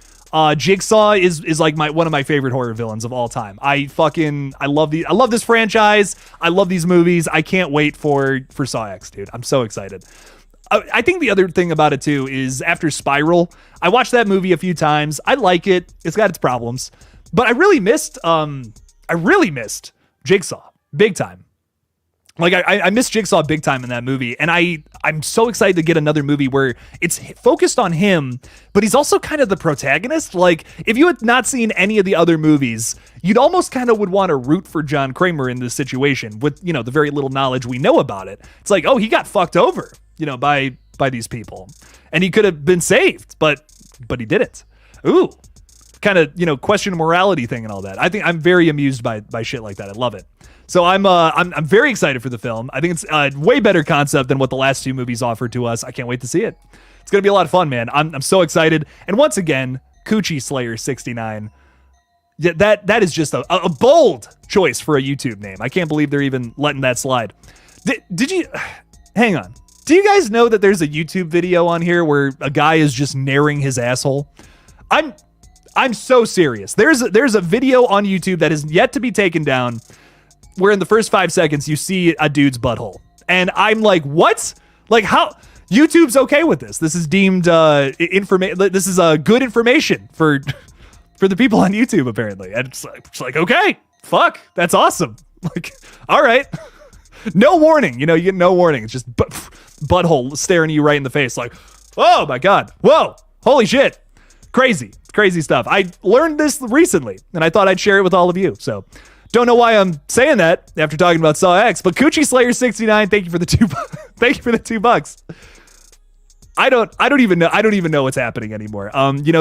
Jigsaw is like one of my favorite horror villains of all time. I love this franchise. I love these movies. I can't wait for Saw X, dude. I'm so excited. I think the other thing about it too is after Spiral, I watched that movie a few times. I like it. It's got its problems. But I really missed Jigsaw big time. Like I missed Jigsaw big time in that movie. And I'm so excited to get another movie where it's focused on him, but he's also kind of the protagonist. Like, if you had not seen any of the other movies, you'd almost kind of would want to root for John Kramer in this situation with, the very little knowledge we know about it. It's like, oh, he got fucked over, by these people. And he could have been saved, but he didn't. Ooh. Kind of, question morality thing and all that. I think I'm very amused by shit like that. I love it. So I'm very excited for the film. I think it's a way better concept than what the last two movies offered to us. I can't wait to see it. It's gonna be a lot of fun, man. I'm so excited. And once again, Coochie Slayer 69. Yeah, that is just a bold choice for a YouTube name. I can't believe they're even letting that slide. Did you hang on? Do you guys know that there's a YouTube video on here where a guy is just naring his asshole? I'm so serious. There's a video on YouTube that is yet to be taken down where in the first 5 seconds you see a dude's butthole. And I'm like, what? Like, how? YouTube's okay with this. This is deemed this is good information for the people on YouTube, apparently. And it's like, okay, fuck, that's awesome. Like, all right. No warning. You get no warning. It's just butthole staring you right in the face. Like, oh my God. Whoa. Holy shit. Crazy stuff. I learned this recently, and I thought I'd share it with all of you. So, don't know why I'm saying that after talking about Saw X, but Coochie Slayer 69, thank you for the thank you for the $2. I don't even know what's happening anymore.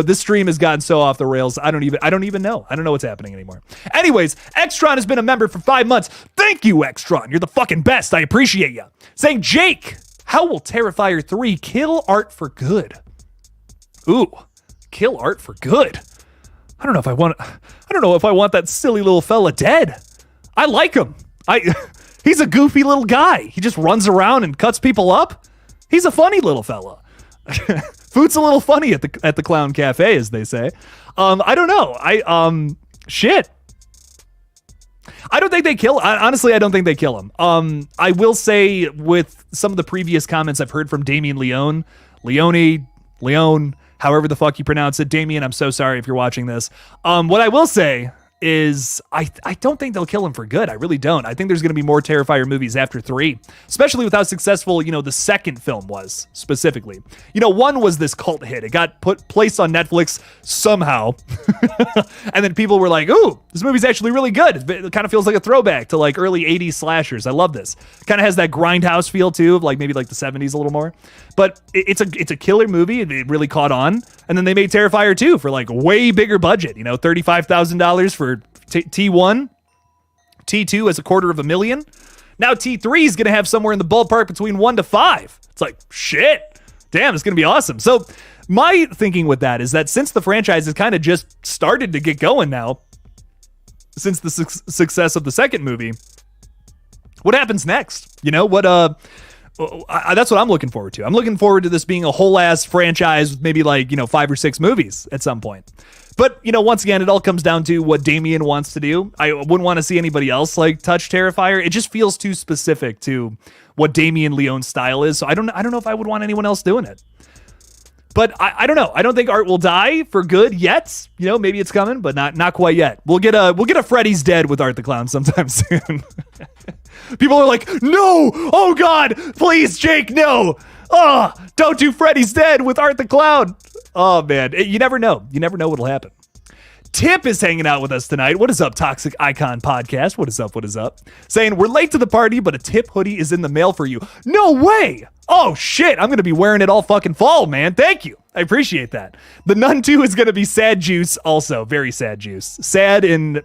This stream has gotten so off the rails. I don't even know. I don't know what's happening anymore. Anyways, Extron has been a member for 5 months. Thank you, Extron. You're the fucking best. I appreciate you. Saying, Jake, how will Terrifier 3 kill art for good? Ooh. Kill art for good. I don't know if I want that silly little fella dead. I like him. He's a goofy little guy. He just runs around and cuts people up. He's a funny little fella. Food's a little funny at the Clown Cafe, as they say. I don't know. Shit. I don't think they kill. Honestly, I don't think they kill him. I will say with some of the previous comments I've heard from Damien Leone, however the fuck you pronounce it. Damien, I'm so sorry if you're watching this. What I will say is I don't think they'll kill him for good. I really don't. I think there's going to be more Terrifier movies after 3, especially with how successful, the second film was specifically. 1 was this cult hit. It got placed on Netflix somehow. And then people were like, ooh, this movie's actually really good. It kind of feels like a throwback to like early 80s slashers. I love this. Kind of has that grindhouse feel too, of like maybe like the 70s a little more. But it's a killer movie. It really caught on. And then they made Terrifier 2 for like way bigger budget, $35,000 for T1, T2 as $250,000. Now T3 is going to have somewhere in the ballpark between 1 to 5. It's like, shit, damn, it's going to be awesome. So my thinking with that is that since the franchise has kind of just started to get going now, since the success of the second movie, what happens next? That's what I'm looking forward to. I'm looking forward to this being a whole ass franchise with maybe like, 5 or 6 movies at some point. But, once again, it all comes down to what Damien wants to do. I wouldn't want to see anybody else like touch Terrifier. It just feels too specific to what Damien Leone's style is. So I don't know if I would want anyone else doing it. But I don't know. I don't think art will die for good yet. Maybe it's coming, but not quite yet. We'll get a Freddy's Dead with Art the Clown sometime soon. People are like, no, oh God, please, Jake, no. Oh, don't do Freddy's Dead with Art the Clown. Oh man, you never know. You never know what'll happen. Tip is hanging out with us tonight. What is up, Toxic Icon Podcast? What is up? What is up? Saying, we're late to the party, but a Tip hoodie is in the mail for you. No way. Oh shit, I'm going to be wearing it all fucking fall, man. Thank you. I appreciate that. The Nun 2 is going to be sad juice also. Very sad juice. Sad and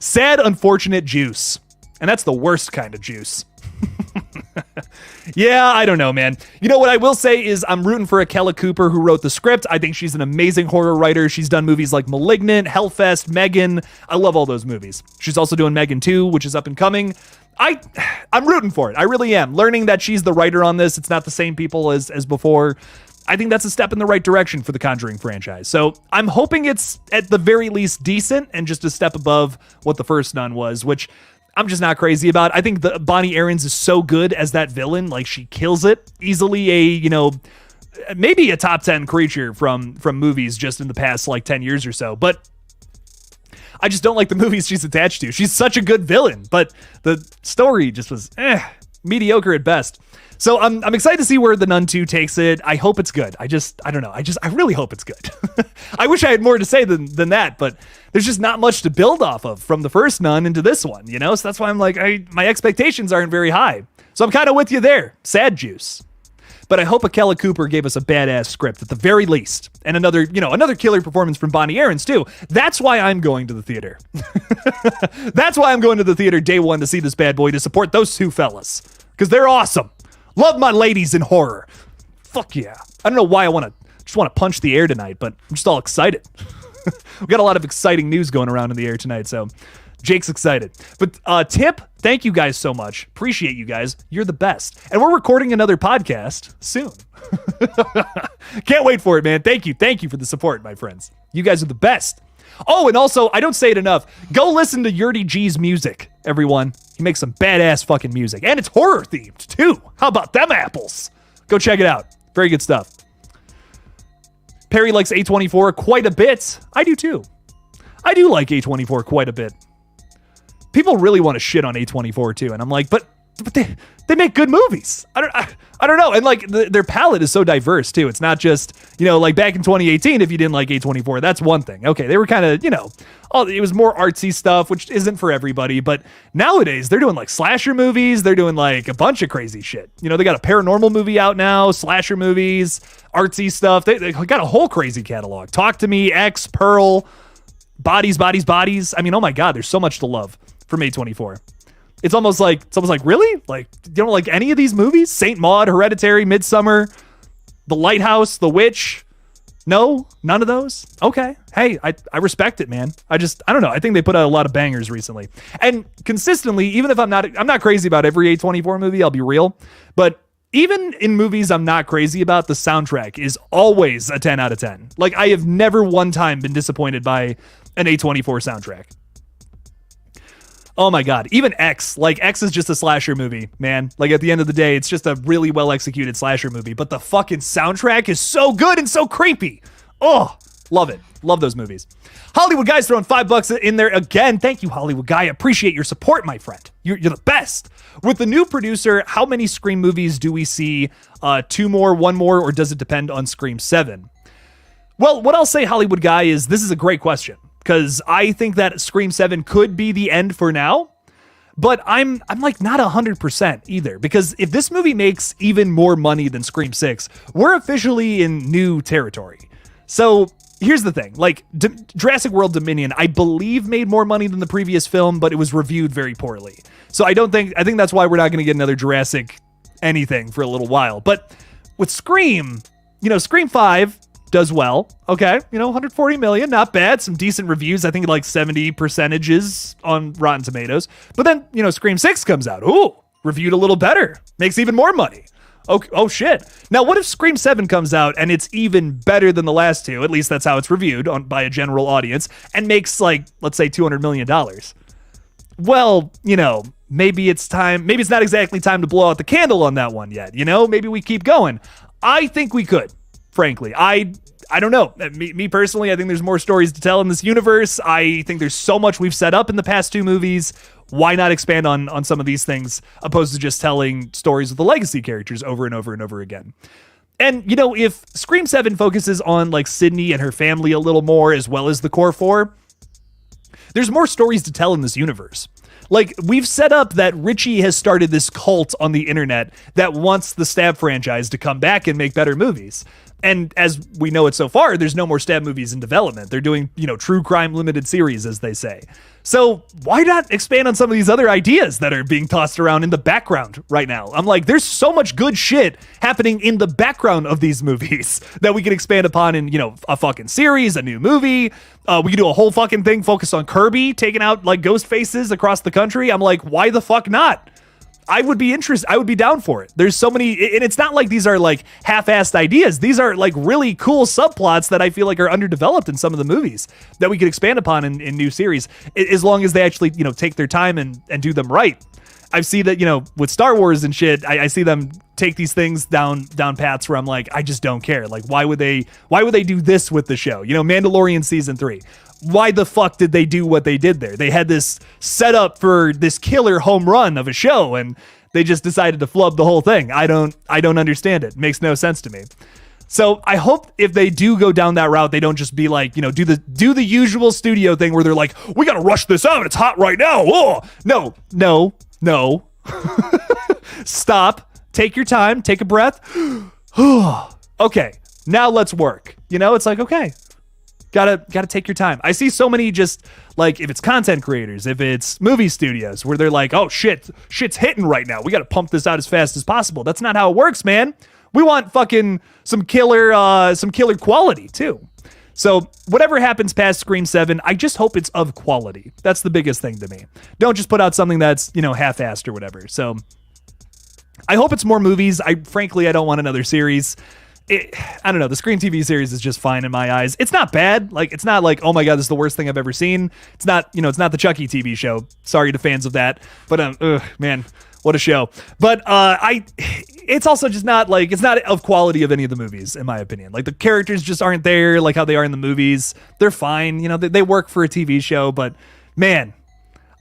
sad, unfortunate juice. And that's the worst kind of juice. Yeah, I don't know, man. What I will say is I'm rooting for Akela Cooper, who wrote the script. I think she's an amazing horror writer. She's done movies like Malignant, Hellfest, Megan. I love all those movies. She's also doing Megan 2, which is up and coming. I'm rooting for it. I really am. Learning that she's the writer on this. It's not the same people as before. I think that's a step in the right direction for the Conjuring franchise. So I'm hoping it's at the very least decent and just a step above what the first Nun was, which I'm just not crazy about. I think the Bonnie Aarons is so good as that villain. Like, she kills it. Easily maybe a top 10 creature from movies just in the past like 10 years or so. But I just don't like the movies she's attached to. She's such a good villain, but the story just was mediocre at best. So I'm excited to see where the Nun 2 takes it. I hope it's good. I don't know. I really hope it's good. I wish I had more to say than that, but there's just not much to build off of from the first Nun into this one, So that's why I'm like, my expectations aren't very high. So I'm kind of with you there. Sad juice. But I hope Akela Cooper gave us a badass script at the very least. And another killer performance from Bonnie Aarons too. That's why I'm going to the theater. That's why I'm going to the theater day one to see this bad boy, to support those two fellas. Because they're awesome. Love my ladies in horror. Fuck yeah. I don't know why I just want to punch the air tonight, but I'm just all excited. We got a lot of exciting news going around in the air tonight, so Jake's excited. But Tip, thank you guys so much. Appreciate you guys. You're the best. And we're recording another podcast soon. Can't wait for it, man. Thank you. Thank you for the support, my friends. You guys are the best. Oh, and also, I don't say it enough. Go listen to Yurty G's music, everyone. He makes some badass fucking music. And it's horror themed, too. How about them apples? Go check it out. Very good stuff. Perry likes A24 quite a bit. I do, too. I do like A24 quite a bit. People really want to shit on A24, too. And I'm like, but they make good movies. I don't know. And like their palette is so diverse too. It's not just, like back in 2018, if you didn't like A24, that's one thing. Okay. They were kind of, it was more artsy stuff, which isn't for everybody. But nowadays they're doing like slasher movies. They're doing like a bunch of crazy shit. They got a paranormal movie out now, slasher movies, artsy stuff. They got a whole crazy catalog. Talk to Me, X, Pearl, Bodies. I mean, oh my God, there's so much to love from A24. It's almost like, really? Like, you don't like any of these movies? Saint Maud, Hereditary, Midsummer, The Lighthouse, The Witch? No? None of those? Okay. Hey, I respect it, man. I don't know. I think they put out a lot of bangers recently. And consistently, even if I'm not crazy about every A24 movie, I'll be real. But even in movies I'm not crazy about, the soundtrack is always a 10 out of 10. Like, I have never one time been disappointed by an A24 soundtrack. Oh my God. Even X. Like, X is just a slasher movie, man. Like, at the end of the day, it's just a really well executed slasher movie. But the fucking soundtrack is so good and so creepy. Oh, love it. Love those movies. Hollywood Guy's throwing $5 in there again. Thank you, Hollywood Guy. I appreciate your support, my friend. You're the best. With the new producer, how many Scream movies do we see? 2 more, 1 more, or does it depend on Scream 7? Well, what I'll say, Hollywood Guy, is this is a great question, because I think that Scream 7 could be the end for now, but I'm like not 100% either, because if this movie makes even more money than Scream 6, we're officially in new territory. So here's the thing, like Jurassic World Dominion, I believe made more money than the previous film, but it was reviewed very poorly. So I think that's why we're not going to get another Jurassic anything for a little while. But with Scream, Scream 5 does well. Okay. 140 million, not bad. Some decent reviews. I think like 70% on Rotten Tomatoes. But then, Scream 6 comes out. Ooh, reviewed a little better. Makes even more money. Oh shit. Now, what if Scream 7 comes out and it's even better than the last two? At least that's how it's reviewed by a general audience, and makes like, let's say $200 million. Well, maybe it's time. Maybe it's not exactly time to blow out the candle on that one yet. Maybe we keep going. I think we could, frankly. I don't know. Me personally, I think there's more stories to tell in this universe. I think there's so much we've set up in the past 2 movies. Why not expand on some of these things, opposed to just telling stories with the legacy characters over and over and over again? And, if Scream 7 focuses on like Sydney and her family a little more, as well as the core 4, there's more stories to tell in this universe. Like, we've set up that Richie has started this cult on the internet that wants the Stab franchise to come back and make better movies. And as we know it so far, there's no more Stab movies in development. They're doing, true crime limited series, as they say. So why not expand on some of these other ideas that are being tossed around in the background right now? I'm like, there's so much good shit happening in the background of these movies that we can expand upon in, a fucking series, a new movie. We could do a whole fucking thing focused on Kirby taking out like ghost faces across the country. I'm like, why the fuck not? I would be interested. I would be down for it. There's so many, and it's not like these are like half-assed ideas. These are like really cool subplots that I feel like are underdeveloped in some of the movies that we could expand upon in new series, as long as they actually, take their time and do them right. I see that, with Star Wars and shit, I see them take these things down paths where I'm like, I just don't care. Like, why would they do this with the show? Mandalorian season 3. Why the fuck did they do what they did there? They had this set up for this killer home run of a show, and they just decided to flub the whole thing. I don't understand it. It makes no sense to me. So I hope if they do go down that route, they don't just be like, do the usual studio thing where they're like, we got to rush this out. It's hot right now. Oh, no. Stop. Take your time. Take a breath. Okay. Now let's work. It's like, okay. Gotta take your time. I see so many just like, if it's content creators, if it's movie studios, where they're like, oh shit's hitting right now. We gotta pump this out as fast as possible. That's not how it works, man. We want fucking some killer quality too. So whatever happens past Scream 7, I just hope it's of quality. That's the biggest thing to me. Don't just put out something that's, half-assed or whatever. So I hope it's more movies. Frankly, I don't want another series. I don't know. The Scream TV series is just fine in my eyes. It's not bad. Like, it's not like, oh my God, this is the worst thing I've ever seen. It's not, it's not the Chucky TV show. Sorry to fans of that. But, man, what a show. But, it's also just not like, it's not of quality of any of the movies, in my opinion. Like, the characters just aren't there like how they are in the movies. They're fine. They work for a TV show, but man,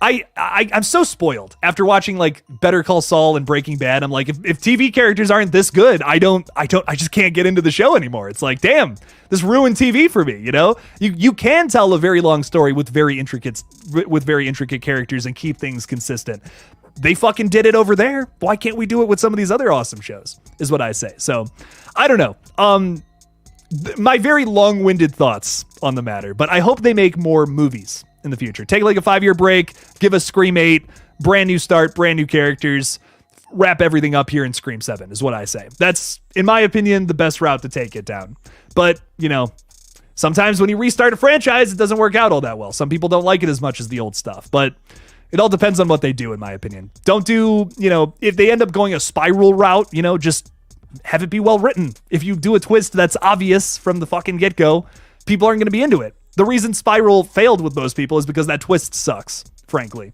I'm so spoiled after watching like Better Call Saul and Breaking Bad. I'm like, if TV characters aren't this good, I just can't get into the show anymore. It's like, damn, this ruined TV for me. You can tell a very long story with very intricate characters and keep things consistent. They fucking did it over there. Why can't we do it with some of these other awesome shows? Is what I say. So I don't know. My very long-winded thoughts on the matter, but I hope they make more movies in the future. Take like a 5-year break, give us Scream 8, brand new start, brand new characters, wrap everything up here in Scream 7 is what I say. That's, in my opinion, the best route to take it down. But, sometimes when you restart a franchise, it doesn't work out all that well. Some people don't like it as much as the old stuff, but it all depends on what they do, in my opinion. Don't do, if they end up going a spiral route, just have it be well written. If you do a twist that's obvious from the fucking get-go, people aren't going to be into it. The reason Spiral failed with most people is because that twist sucks, frankly.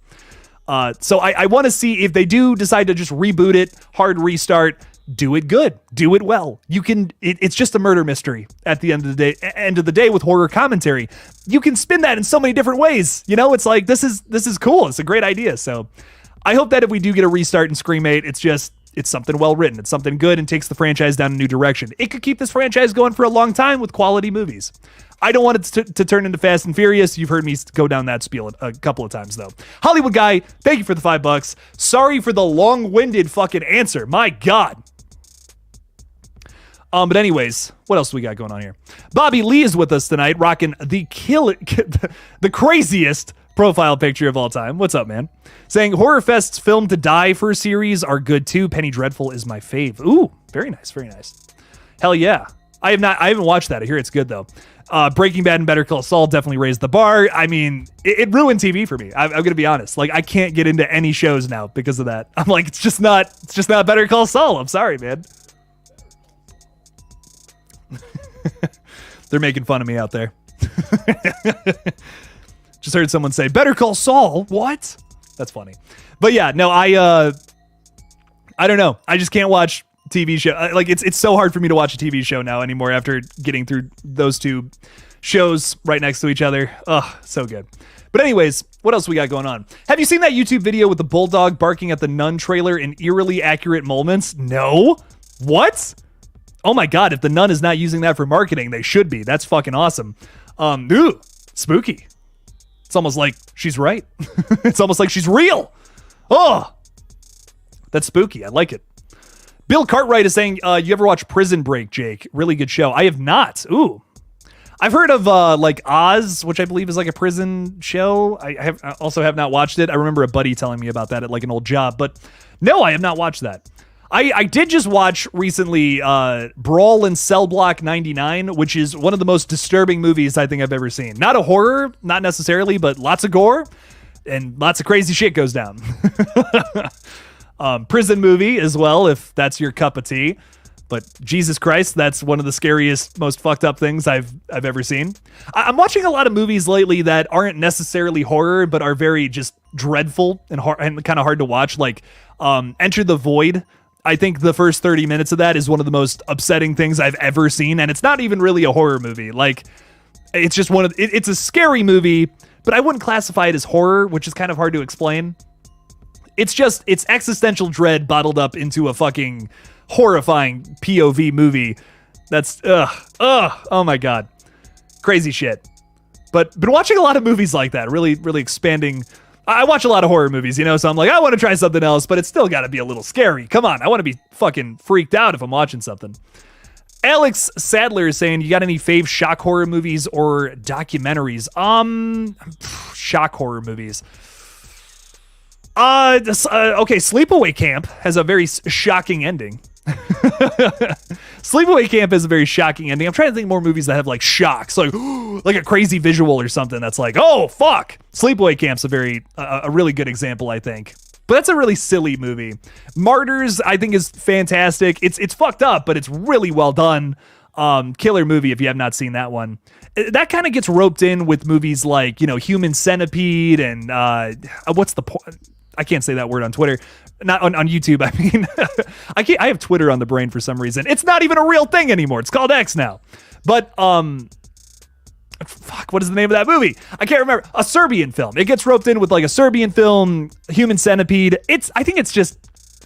So I want to see if they do decide to just reboot it, hard restart, do it good, do it well. You can, it's just a murder mystery at the end of the day with horror commentary. You can spin that in so many different ways. You know, it's like, this is cool. It's a great idea. So I hope that if we do get a restart in Scream 8, it's something well written. It's something good and takes the franchise down a new direction. It could keep this franchise going for a long time with quality movies. I don't want it to turn into Fast and Furious. You've heard me go down that spiel a couple of times, though. Hollywood Guy, thank you for the $5. Sorry for the long-winded fucking answer. My God. But anyways, what else do we got going on here? Bobby Lee is with us tonight, rocking the craziest profile picture of all time. What's up, man? Saying Horror Fest's Film to Die for series are good too. Penny Dreadful is my fave. Ooh, very nice, very nice. Hell yeah. I haven't watched that. I hear it's good though. Breaking Bad and Better Call Saul definitely raised the bar. I mean, it ruined TV for me. I'm gonna be honest. Like, I can't get into any shows now because of that. I'm like, it's just not Better Call Saul. I'm sorry, man. They're making fun of me out there. Just heard someone say, Better Call Saul? What? That's funny. But yeah, no, I don't know. I just can't watch TV show. Like, it's so hard for me to watch a TV show now anymore after getting through those two shows right next to each other. Ugh, so good. But anyways, what else we got going on? Have you seen that YouTube video with the bulldog barking at the Nun trailer in eerily accurate moments? No? What? Oh my God, if the Nun is not using that for marketing, they should be. That's fucking awesome. Ooh, spooky. It's almost like she's right. It's almost like she's real. Oh, that's spooky. I like it. Bill Cartwright is saying, you ever watch Prison Break, Jake? Really good show. I have not. Ooh. I've heard of like Oz, which I believe is like a prison show. I also have not watched it. I remember a buddy telling me about that at like an old job, but no, I have not watched that. I did just watch recently Brawl in Cell Block 99, which is one of the most disturbing movies I think I've ever seen. Not a horror, not necessarily, but lots of gore and lots of crazy shit goes down. Prison movie as well, if that's your cup of tea. But Jesus Christ, that's one of the scariest, most fucked up things I've ever seen. I'm watching a lot of movies lately that aren't necessarily horror, but are very just dreadful and kind of hard to watch. Like Enter the Void. I think the first 30 minutes of that is one of the most upsetting things I've ever seen. And it's not even really a horror movie. Like, it's just it's a scary movie, but I wouldn't classify it as horror, which is kind of hard to explain. It's existential dread bottled up into a fucking horrifying POV movie. That's, oh my God. Crazy shit. But been watching a lot of movies like that, really, really expanding. I watch a lot of horror movies, you know, so I'm like, I want to try something else, but it's still got to be a little scary. Come on, I want to be fucking freaked out if I'm watching something. Alex Sadler is saying, you got any fave shock horror movies or documentaries? Shock horror movies. Okay, Sleepaway Camp has a very shocking ending. Sleepaway Camp is a very shocking ending. I'm trying to think more movies that have like shocks, like a crazy visual or something that's like, oh fuck. Sleepaway Camp's a really good example, I think. But that's a really silly movie. Martyrs, I think, is fantastic. It's fucked up, but it's really well done. Killer movie if you have not seen that one. That kind of gets roped in with movies like, you know, Human Centipede and what's the point? I can't say that word on Twitter. Not on YouTube, I mean. I have Twitter on the brain for some reason. It's not even a real thing anymore. It's called X now. But, fuck, what is the name of that movie? I can't remember. A Serbian film. It gets roped in with like a Serbian film, Human Centipede. I think it's just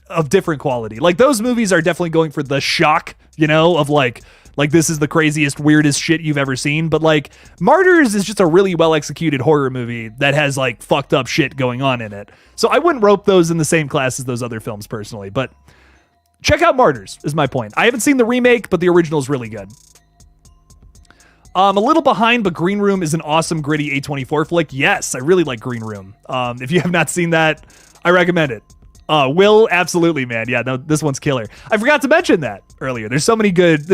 of different quality. Like, those movies are definitely going for the shock, you know, of like this is the craziest, weirdest shit you've ever seen. But like, Martyrs is just a really well executed horror movie that has like fucked up shit going on in it. So I wouldn't rope those in the same class as those other films personally, but check out Martyrs is my point. I haven't seen the remake, but the original is really good. I'm a little behind, but Green Room is an awesome, gritty A24 flick. Yes, I really like Green Room. If you have not seen that, I recommend it. Will, absolutely, man. Yeah, no, this one's killer. I forgot to mention that earlier. There's so many good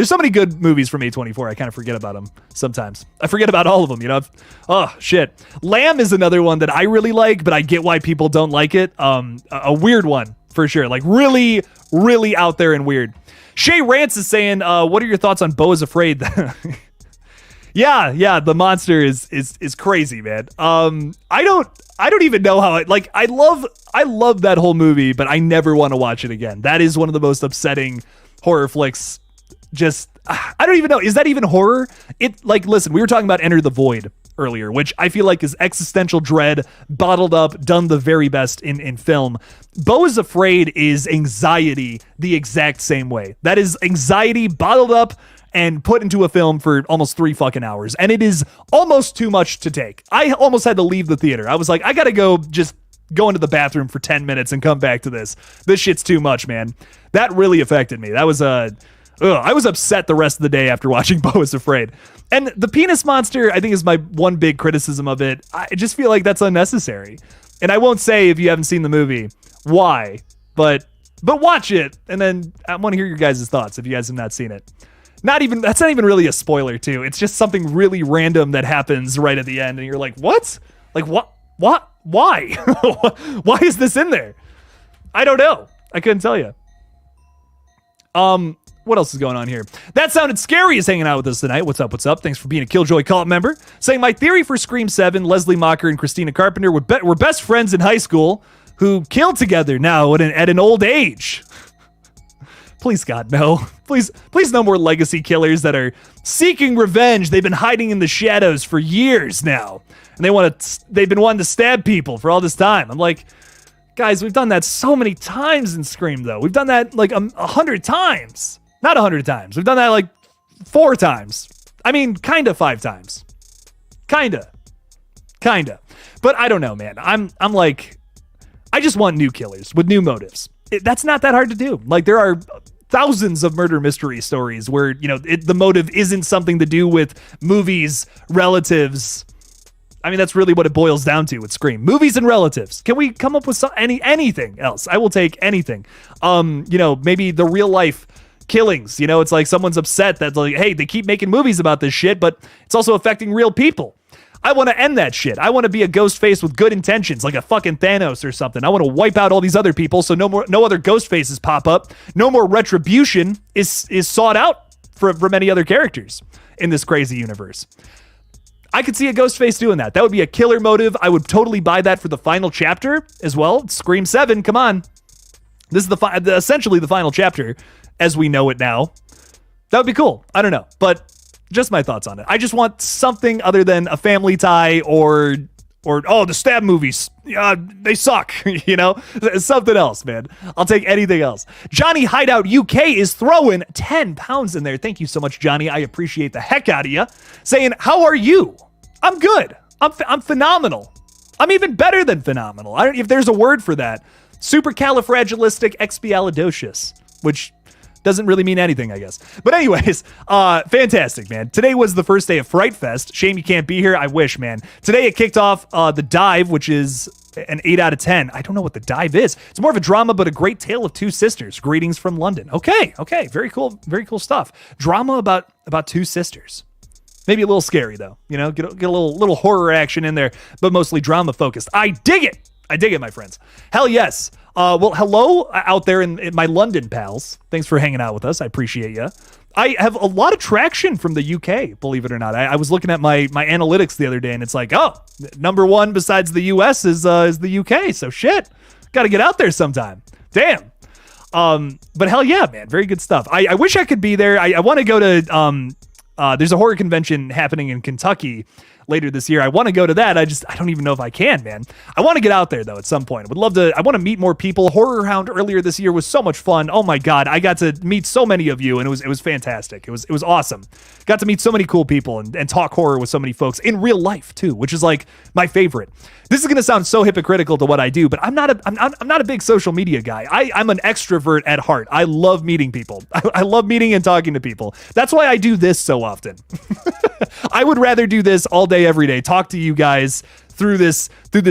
movies from A24. I kind of forget about them sometimes. I forget about all of them, you know? Oh, shit. Lamb is another one that I really like, but I get why people don't like it. A weird one, for sure. Like, really, really out there and weird. Shay Rance is saying, what are your thoughts on Beau is Afraid? Yeah, the monster is crazy, man. I don't even know how I love that whole movie, but I never want to watch it again. That is one of the most upsetting horror flicks. Just I don't even know. Is that even horror? Listen, we were talking about Enter the Void earlier, which I feel like is existential dread bottled up, done the very best in film. Beau is Afraid is anxiety the exact same way. That is anxiety bottled up and put into a film for almost 3 fucking hours. And it is almost too much to take. I almost had to leave the theater. I was like, I gotta go into the bathroom for 10 minutes and come back to this. This shit's too much, man. That really affected me. That was I was upset the rest of the day after watching Beau is Afraid. And the penis monster, I think, is my one big criticism of it. I just feel like that's unnecessary. And I won't say, if you haven't seen the movie, why, but watch it. And then I want to hear your guys' thoughts if you guys have not seen it. That's not even really a spoiler too. It's just something really random that happens right at the end. And you're like, what? Like, what? Why? Why is this in there? I don't know. I couldn't tell you. What else is going on here? That Sounded Scary is hanging out with us tonight. What's up? Thanks for being a Killjoy cult member. Saying, my theory for Scream 7, Leslie Mocker and Christina Carpenter were best friends in high school who killed together now at an old age. Please, God, no. Please no more legacy killers that are seeking revenge. They've been hiding in the shadows for years now. And they've been wanting to stab people for all this time. I'm like, guys, we've done that so many times in Scream, though. We've done that like 100 times. Not 100 times. We've done that like 4 times. I mean, kind of 5 times. Kinda. But I don't know, man. I'm like, I just want new killers with new motives. That's not that hard to do. Like, there are thousands of murder mystery stories where, the motive isn't something to do with movies, relatives. I mean, that's really what it boils down to with Scream. Movies and relatives. Can we come up with anything else? I will take anything. Maybe the real life killings. It's like someone's upset that, like, hey, they keep making movies about this shit, but it's also affecting real people. I want to end that shit. I want to be a Ghostface with good intentions, like a fucking Thanos or something. I want to wipe out all these other people so no other Ghostfaces pop up. No more retribution is sought out for many other characters in this crazy universe. I could see a Ghostface doing that. That would be a killer motive. I would totally buy that for the final chapter as well. Scream 7, come on. This is essentially the final chapter as we know it now. That would be cool. I don't know, but just my thoughts on it. I just want something other than a Family Tie or the stab movies. They suck, something else, man. I'll take anything else. Johnny Hideout UK is throwing 10 pounds in there. Thank you so much, Johnny. I appreciate the heck out of you. Saying, how are you? I'm good. I'm phenomenal. I'm even better than phenomenal. I don't know if there's a word for that. Supercalifragilisticexpialidocious, which doesn't really mean anything, I guess. But anyways, fantastic, man. Today was the first day of Fright Fest. Shame you can't be here. I wish, man. Today it kicked off The Dive, which is an 8 out of 10. I don't know what The Dive is. It's more of a drama, but a great tale of 2 sisters. Greetings from London. Okay. Very cool stuff. Drama about 2 sisters. Maybe a little scary, though. Get a little horror action in there, but mostly drama focused. I dig it, my friends. Hell yes. Well, hello out there in my London pals. Thanks for hanging out with us. I appreciate you. I have a lot of traction from the UK, believe it or not. I was looking at my analytics the other day, and it's like, oh, number 1 besides the US is the UK. So shit, got to get out there sometime. Damn. But hell yeah, man, very good stuff. I wish I could be there. I want to go to. There's a horror convention happening in Kentucky later this year. I want to go to that. I don't even know if I can, man. I want to get out there though at some point. I want to meet more people. Horror Hound earlier this year was so much fun. Oh my God. I got to meet so many of you and it was fantastic. It was awesome. Got to meet so many cool people and talk horror with so many folks in real life too, which is like my favorite. This is going to sound so hypocritical to what I do, but I'm not a big social media guy. I'm an extrovert at heart. I love meeting people. I love meeting and talking to people. That's why I do this so often. I would rather do this all day, every day, talk to you guys through this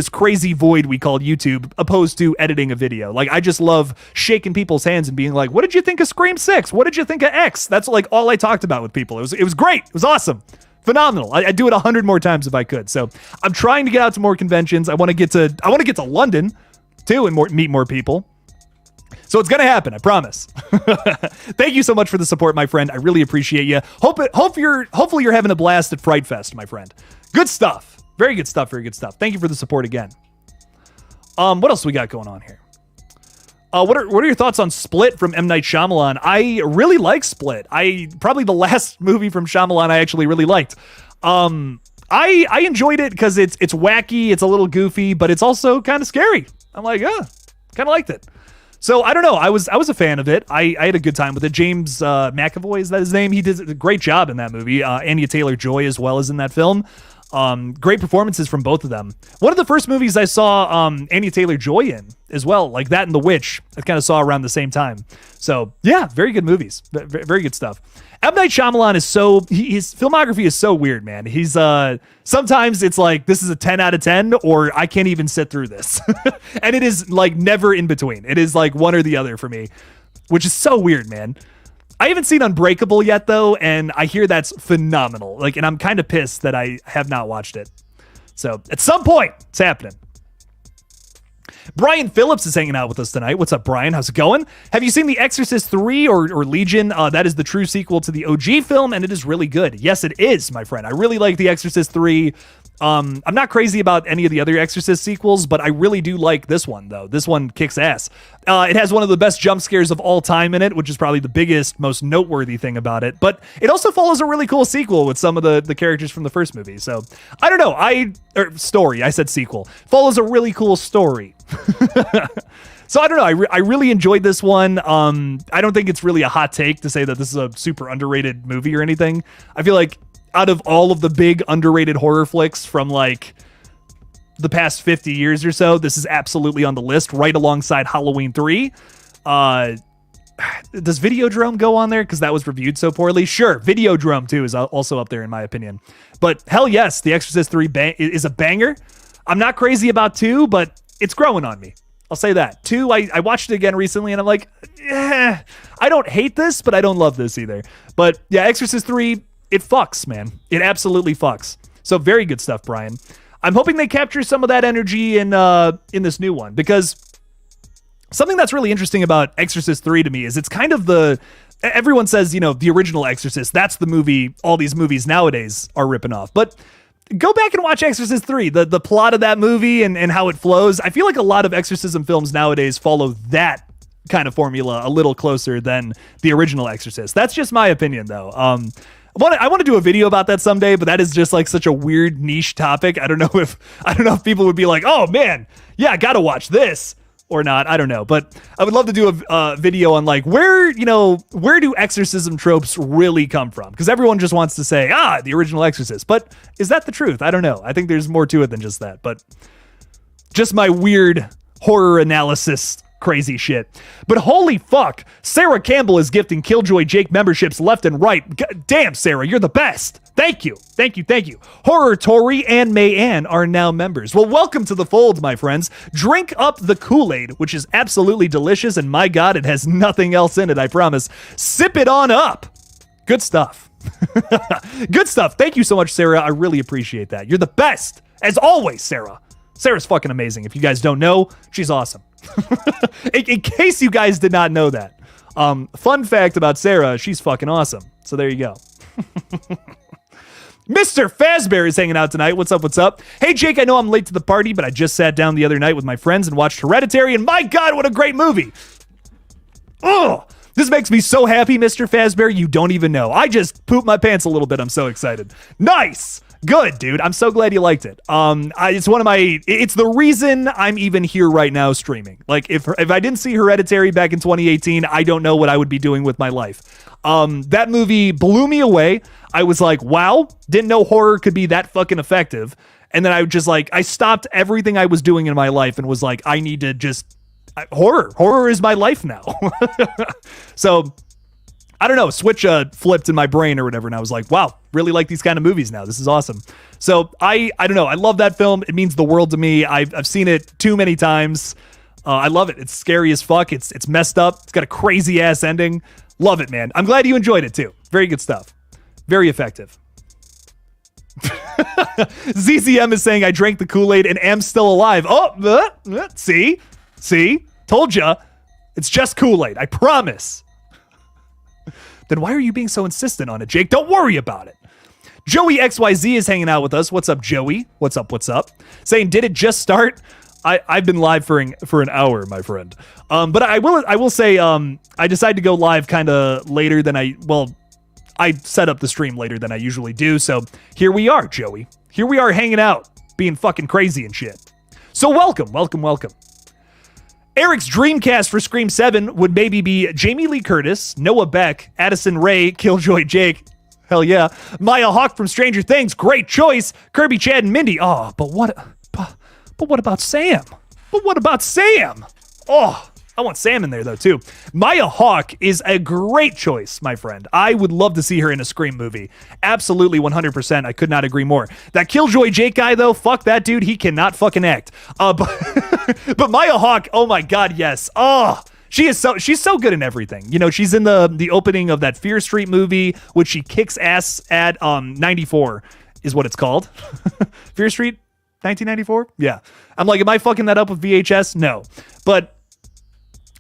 crazy void we call YouTube, opposed to editing a video. Like, I just love shaking people's hands and being like, what did you think of Scream 6? What did you think of X? That's like all I talked about with people. It was great. It was awesome. Phenomenal. I'd do it 100 more times if I could. So I'm trying to get out to more conventions. I want to get to London too and meet more people. So it's going to happen, I promise. Thank you so much for the support, my friend. I really appreciate you. Hopefully you're having a blast at Fright Fest, my friend. Good stuff. Very good stuff. Very good stuff. Thank you for the support again. What else we got going on here? What are your thoughts on Split from M. Night Shyamalan? I really like Split. Probably the last movie from Shyamalan I actually really liked. I enjoyed it because it's wacky, it's a little goofy, but it's also kind of scary. I'm like, kind of liked it. So I don't know. I was a fan of it. I had a good time with it. James McAvoy, is that his name? He did a great job in that movie. Anya Taylor-Joy as well as in that film. Great performances from both of them. One of the first movies I saw Anya Taylor-Joy in as well, like that and The Witch, I kind of saw around the same time. So yeah, very good movies. Very good stuff. M. Night Shyamalan is his filmography is so weird, man. He's sometimes it's like, this is a 10 out of 10, or I can't even sit through this. And it is like never in between. It is like one or the other for me, which is so weird, man. I haven't seen Unbreakable yet, though, and I hear that's phenomenal. Like, and I'm kind of pissed that I have not watched it. So at some point, it's happening. Brian Phillips is hanging out with us tonight. What's up, Brian? How's it going? Have you seen The Exorcist 3 or Legion? That is the true sequel to the OG film, and it is really good. Yes, it is, my friend. I really like The Exorcist 3. I'm not crazy about any of the other Exorcist sequels, but I really do like this one, though. This one kicks ass. It has one of the best jump scares of all time in it, which is probably the biggest, most noteworthy thing about it. But it also follows a really cool sequel with some of the characters from the first movie. So, I don't know. Story. I said sequel. Follows a really cool story. So I don't know. I really enjoyed this one. I don't think it's really a hot take to say that this is a super underrated movie or anything. I feel like out of all of the big underrated horror flicks from like the past 50 years or so, this is absolutely on the list, right alongside Halloween 3. Does Videodrome go on there? Because that was reviewed so poorly. Sure, Videodrome 2 is also up there in my opinion. But hell yes, The Exorcist 3 is a banger. I'm not crazy about 2, but it's growing on me. I'll say that. 2, I watched it again recently, and I'm like, I don't hate this, but I don't love this either. But yeah, Exorcist 3, it fucks, man. It absolutely fucks. So very good stuff, Brian. I'm hoping they capture some of that energy in this new one, because something that's really interesting about Exorcist 3 to me is it's kind of everyone says, the original Exorcist, that's the movie all these movies nowadays are ripping off. But go back and watch Exorcist 3, the plot of that movie and how it flows. I feel like a lot of exorcism films nowadays follow that kind of formula a little closer than the original Exorcist. That's just my opinion, though. I want to do a video about that someday, but that is just like such a weird niche topic. I don't know if people would be like, oh man, yeah, I gotta watch this or not. I don't know, but I would love to do a video on like where do exorcism tropes really come from? Because everyone just wants to say, the original Exorcist, but is that the truth? I don't know. I think there's more to it than just that, but just my weird horror analysis crazy shit. But holy fuck, Sarah Campbell is gifting Killjoy Jake memberships left and right. Damn, Sarah, you're the best. Thank you. Horror Tori and Mayanne are now members. Well, welcome to the fold, my friends. Drink up the Kool-Aid, which is absolutely delicious, and my God, it has nothing else in it, I promise. Sip it on up. Good stuff. Good stuff. Thank you so much, Sarah. I really appreciate that. You're the best, as always, Sarah. Sarah's fucking amazing. If you guys don't know, she's awesome. In case you guys did not know that. Fun fact about Sarah, she's fucking awesome. So there you go. Mr. Fazbear is hanging out tonight. What's up? Hey, Jake, I know I'm late to the party, but I just sat down the other night with my friends and watched Hereditary, and my God, what a great movie. Oh, this makes me so happy, Mr. Fazbear, you don't even know. I just pooped my pants a little bit. I'm so excited. Nice. Good, dude. I'm so glad you liked it. It's the reason I'm even here right now streaming. Like, if I didn't see Hereditary back in 2018, I don't know what I would be doing with my life. That movie blew me away. I was like, wow, didn't know horror could be that fucking effective. And then I stopped everything I was doing in my life and was like, I need to horror is my life now. So I don't know, switch flipped in my brain or whatever, and I was like, wow, really like these kind of movies now. This is awesome. So I don't know, I love that film. It means the world to me. I've seen it too many times. I love it. It's scary as fuck. It's messed up. It's got a crazy ass ending. Love it, man. I'm glad you enjoyed it too. Very good stuff. Very effective. ZZM is saying I drank the Kool-Aid and am still alive. Oh, see, told ya. It's just Kool-Aid. I promise. Then why are you being so insistent on it, Jake? Don't worry about it. Joey XYZ is hanging out with us. What's up, Joey? What's up? Saying, did it just start? I've been live for an hour, my friend. But I will say, I decided to go live kind of later than I set up the stream later than I usually do. So here we are, Joey. Here we are hanging out, being fucking crazy and shit. So welcome. Eric's Dreamcast for Scream 7 would maybe be Jamie Lee Curtis, Noah Beck, Addison Rae, Killjoy Jake. Hell yeah. Maya Hawke from Stranger Things. Great choice. Kirby, Chad, and Mindy. Oh, but what about Sam? Oh, I want Sam in there, though, too. Maya Hawke is a great choice, my friend. I would love to see her in a Scream movie. Absolutely, 100%. I could not agree more. That Killjoy Jake guy, though, fuck that dude. He cannot fucking act. But Maya Hawke, oh my God, yes. Oh, she's so good in everything. You know, she's in the opening of that Fear Street movie, which she kicks ass at 94 is what it's called. Fear Street, 1994? Yeah. I'm like, am I fucking that up with VHS? No. But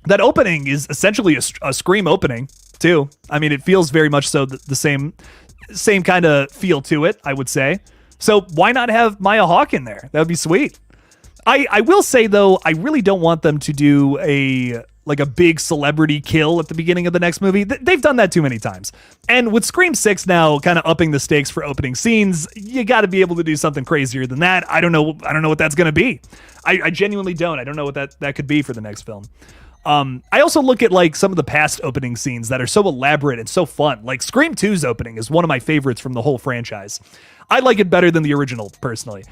that opening is essentially a Scream opening, too. I mean, it feels very much so the same kind of feel to it, I would say. So why not have Maya Hawke in there? That would be sweet. I will say, though, I really don't want them to do a big celebrity kill at the beginning of the next movie. They've done that too many times. And with Scream 6 now kind of upping the stakes for opening scenes, you got to be able to do something crazier than that. I don't know what that's going to be. I genuinely don't. I don't know what that could be for the next film. I also look at like some of the past opening scenes that are so elaborate and so fun. Like Scream 2's opening is one of my favorites from the whole franchise. I like it better than the original, personally.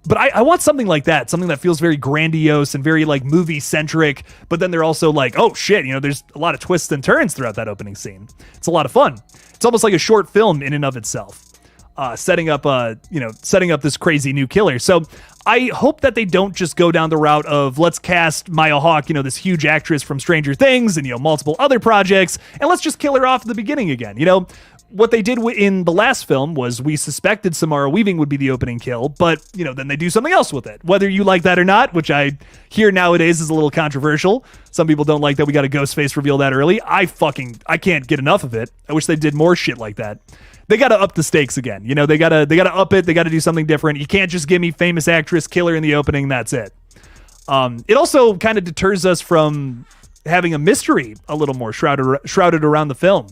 But I want something like that, something that feels very grandiose and very like movie centric, but then they're also like, oh shit, you know, there's a lot of twists and turns throughout that opening scene. It's a lot of fun. It's almost like a short film in and of itself, setting up this crazy new killer. So I hope that they don't just go down the route of let's cast Maya Hawke, you know, this huge actress from Stranger Things and, you know, multiple other projects, and let's just kill her off at the beginning again. You know, what they did in the last film was we suspected Samara Weaving would be the opening kill, but, you know, then they do something else with it. Whether you like that or not, which I hear nowadays is a little controversial. Some people don't like that we got a Ghostface reveal that early. I can't get enough of it. I wish they did more shit like that. They got to up the stakes again. You know, they got to up it. They got to do something different. You can't just give me famous actress killer in the opening. That's it. It also kind of deters us from having a mystery a little more shrouded around the film.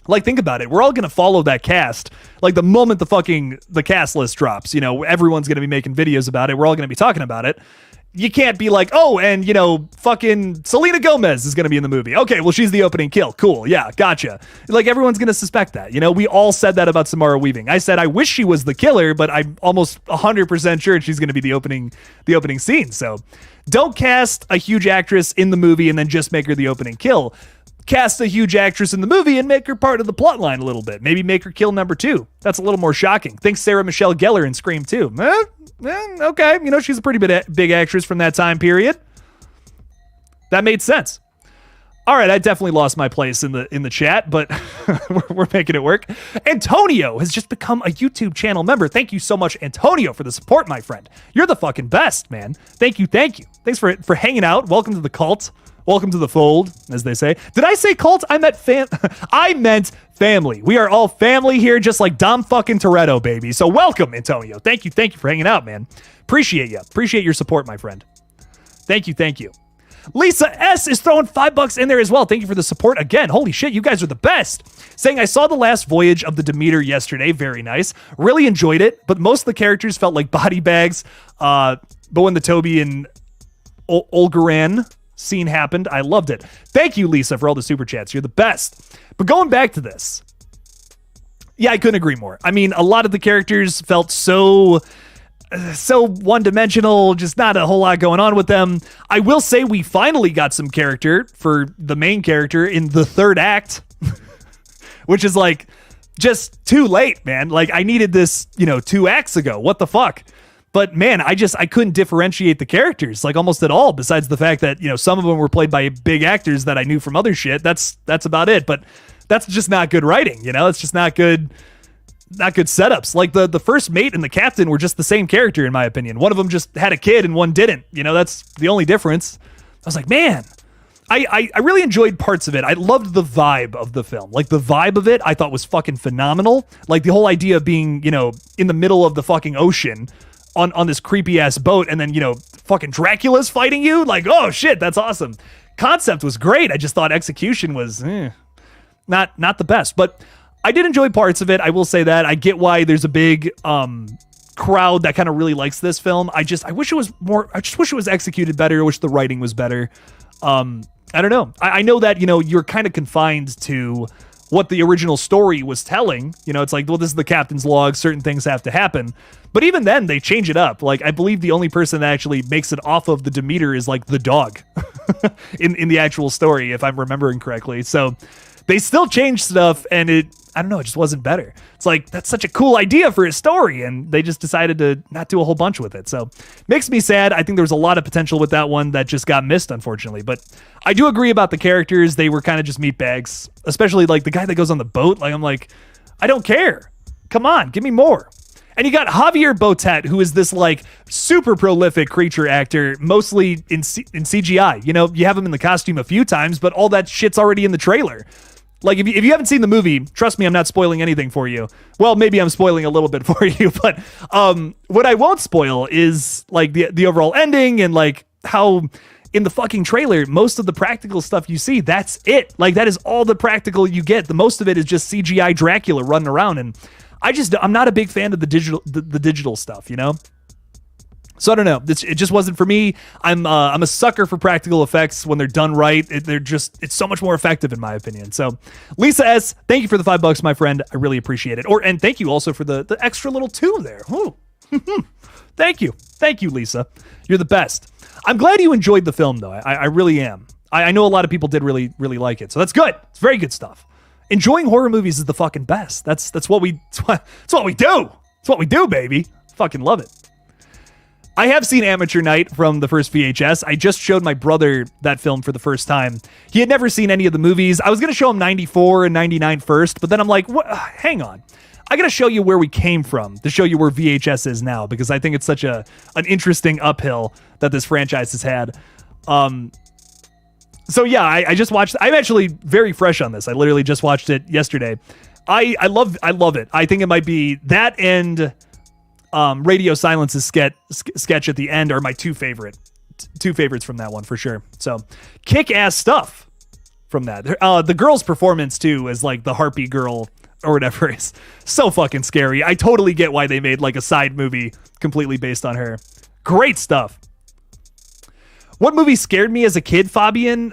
Like, think about it. We're all going to follow that cast. Like, the moment the cast list drops, you know, everyone's going to be making videos about it. We're all going to be talking about it. You can't be like, oh, and, you know, fucking Selena Gomez is going to be in the movie. Okay, well, she's the opening kill. Cool. Yeah, gotcha. Like, everyone's going to suspect that. You know, we all said that about Samara Weaving. I said, I wish she was the killer, but I'm almost 100% sure she's going to be the opening scene. So don't cast a huge actress in the movie and then just make her the opening kill. Cast a huge actress in the movie and make her part of the plot line a little bit. Maybe make her kill number 2. That's a little more shocking. Think Sarah Michelle Gellar in Scream 2. Okay, you know, she's a pretty big actress from that time period. That made sense. All right, I definitely lost my place in the chat, but we're making it work. Antonio has just become a YouTube channel member. Thank you so much, Antonio, for the support, my friend. You're the fucking best, man. Thank you. Thanks for hanging out. Welcome to the cult. Welcome to the fold, as they say. Did I say cult? I meant family. We are all family here, just like Dom fucking Toretto, baby. So welcome, Antonio. Thank you for hanging out, man. Appreciate you. Appreciate your support, my friend. Thank you. Lisa S is throwing $5 in there as well. Thank you for the support again. Holy shit, you guys are the best. Saying, I saw the last voyage of the Demeter yesterday. Very nice. Really enjoyed it, but most of the characters felt like body bags. But when the Toby and Olgaran scene happened, I loved it. Thank you, Lisa, for all the super chats. You're the best. But going back to this, yeah, I couldn't agree more. I mean, a lot of the characters felt so one-dimensional, just not a whole lot going on with them. I will say we finally got some character for the main character in the third act, which is like just too late, man. Like, I needed this, 2 acts ago. What the fuck? But man, I couldn't differentiate the characters like almost at all, besides the fact that, some of them were played by big actors that I knew from other shit. That's about it. But that's just not good writing. It's just not good setups. Like the first mate and the captain were just the same character, in my opinion. One of them just had a kid and one didn't. That's the only difference. was like, man, I really enjoyed parts of it. I loved the vibe of the film. Like, the vibe of it I thought was fucking phenomenal. Like, the whole idea of being, in the middle of the fucking ocean on this creepy ass boat, and then, fucking Dracula's fighting you. Like, oh shit, that's awesome. Concept was great. I just thought execution was not the best, but I did enjoy parts of it. I will say that. I get why there's a big crowd that kind of really likes this film. I wish it was more. I just wish it was executed better. I wish the writing was better. I don't know. I know that, you're kind of confined to what the original story was telling. It's like, well, this is the captain's log. Certain things have to happen. But even then, they change it up. Like, I believe the only person that actually makes it off of the Demeter is, like, the dog in the actual story, if I'm remembering correctly. So they still change stuff, and it just wasn't better. It's like, that's such a cool idea for a story, and they just decided to not do a whole bunch with it. So makes me sad. I think there was a lot of potential with that one that just got missed, unfortunately. But I do agree about the characters. They were kind of just meatbags, especially like the guy that goes on the boat. Like, I'm like, I don't care. Come on, give me more. And you got Javier Botet, who is this like super prolific creature actor, mostly in CGI. You have him in the costume a few times, but all that shit's already in the trailer. Like, if you haven't seen the movie, trust me, I'm not spoiling anything for you. Well, maybe I'm spoiling a little bit for you, but what I won't spoil is like the overall ending, and like how in the fucking trailer, most of the practical stuff you see, that's it. Like, that is all the practical you get. The most of it is just CGI Dracula running around, and I'm not a big fan of the digital stuff, So I don't know. It just wasn't for me. I'm a sucker for practical effects when they're done right. It's so much more effective in my opinion. So Lisa S, thank you for the $5, my friend. I really appreciate it. And thank you also for the extra little 2 there. Thank you, Lisa. You're the best. I'm glad you enjoyed the film though. I really am. I know a lot of people did really, really like it. So that's good. It's very good stuff. Enjoying horror movies is the fucking best. That's what we do. It's what we do, baby. Fucking love it. I have seen Amateur Night from the first VHS. I just showed my brother that film for the first time. He had never seen any of the movies. I was going to show him 94 and 99 first, but then I'm like, what? Hang on. I got to show you where we came from to show you where VHS is now, because I think it's such an interesting uphill that this franchise has had. So yeah, I just watched. I'm actually very fresh on this. I literally just watched it yesterday. I love it. I think it might be that and Radio Silence's sketch at the end are my two favorites from that one for sure. So kick-ass stuff from that. The girl's performance too, as like the harpy girl or whatever, is so fucking scary. I totally get why they made like a side movie completely based on her. Great stuff. What movie scared me as a kid, Fabian?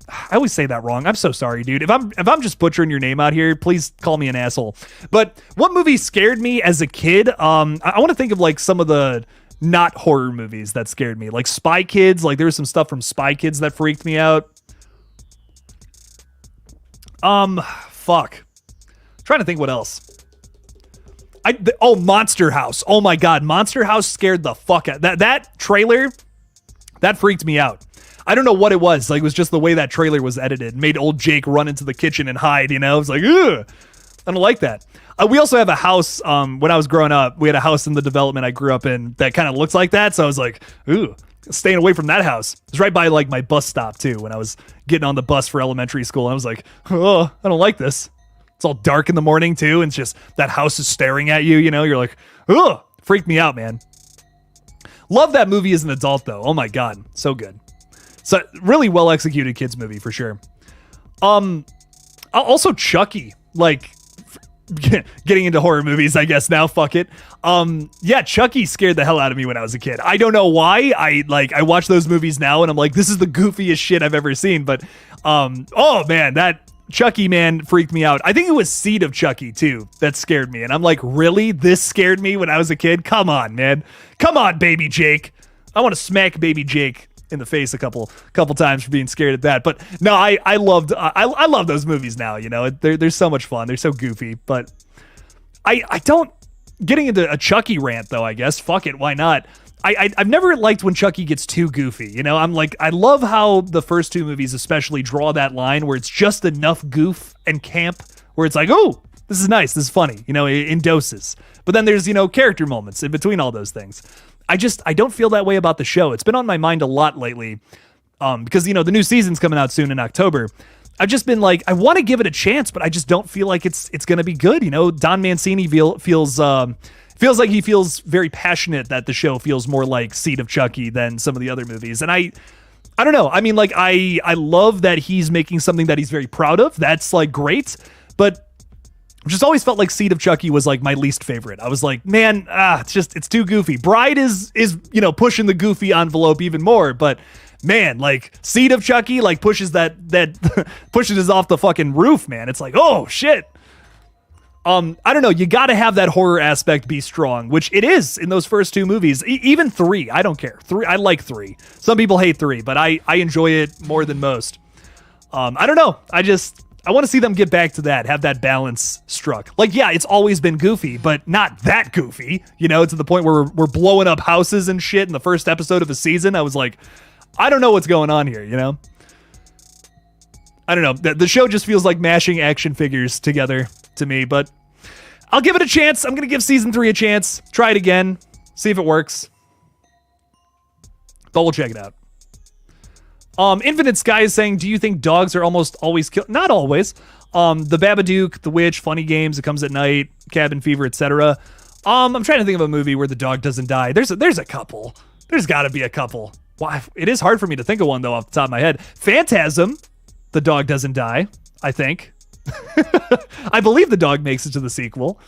I always say that wrong. I'm so sorry, dude. If I'm just butchering your name out here, please call me an asshole. But what movie scared me as a kid? I want to think of like some of the not horror movies that scared me, like Spy Kids. Like there was some stuff from Spy Kids that freaked me out. Fuck. I'm trying to think what else. Monster House. Oh my God, Monster House scared the fuck out. That trailer. That freaked me out. I don't know what it was. Like, it was just the way that trailer was edited. Made old Jake run into the kitchen and hide, It was like, ugh. I don't like that. We also have a house, when I was growing up, we had a house in the development I grew up in that kind of looks like that. So I was like, ooh, staying away from that house. It was right by, like, my bus stop, too, when I was getting on the bus for elementary school. And I was like, oh, I don't like this. It's all dark in the morning, too. And it's just, that house is staring at you, You're like, ugh, freaked me out, man. Love that movie as an adult, though. Oh my God, so good. So really well executed kids movie for sure. Also Chucky, like getting into horror movies, I guess now. Fuck it. Yeah, Chucky scared the hell out of me when I was a kid. I don't know why. I watch those movies now and I'm like, this is the goofiest shit I've ever seen. But oh man, that Chucky, man, freaked me out. I think it was Seed of Chucky too that scared me, and I'm like, really? This scared me when I was a kid? Come on, man. Come on, baby Jake. I want to smack baby Jake in the face a couple times for being scared at that. But no, I love those movies now. They're so much fun. They're so goofy. But I don't getting into a Chucky rant though. I guess fuck it, why not? I've never liked when Chucky gets too goofy. I'm like, I love how the first two movies especially draw that line where it's just enough goof and camp where it's like, oh, this is nice, this is funny, in doses. But then there's, character moments in between all those things. I don't feel that way about the show. It's been on my mind a lot lately Because, you know, the new season's coming out soon in October. I've just been like, I want to give it a chance, but I just don't feel like it's going to be good. You know, Don Mancini feels like he feels very passionate that the show feels more like Seed of Chucky than some of the other movies. And I don't know. I mean, like, I love that he's making something that he's very proud of. That's like great. But just always felt like Seed of Chucky was like my least favorite. I was like, man, it's too goofy. Bride is, you know, pushing the goofy envelope even more, but man, like Seed of Chucky, like pushes that pushes us off the fucking roof, man. It's like, oh shit. I don't know. You got to have that horror aspect be strong, which it is in those first two movies. Even 3, I don't care. 3, I like 3. Some people hate 3, but I enjoy it more than most. I don't know. I want to see them get back to that, have that balance struck. Like, yeah, it's always been goofy, but not that goofy, you know, to the point where we're blowing up houses and shit in the first episode of a season. I was like, I don't know what's going on here, you know? I don't know. The show just feels like mashing action figures together to me, but I'll give it a chance. I'm going to give season 3 a chance. Try it again. See if it works. But we'll check it out. Infinite Sky is saying, do you think dogs are almost always killed? Not always. The Babadook, The Witch, Funny Games, It Comes at Night, Cabin Fever, etc. I'm trying to think of a movie where the dog doesn't die. There's a couple. There's got to be a couple. Wow, it is hard for me to think of one, though, off the top of my head. Phantasm, the dog doesn't die, I think. I believe the dog makes it to the sequel.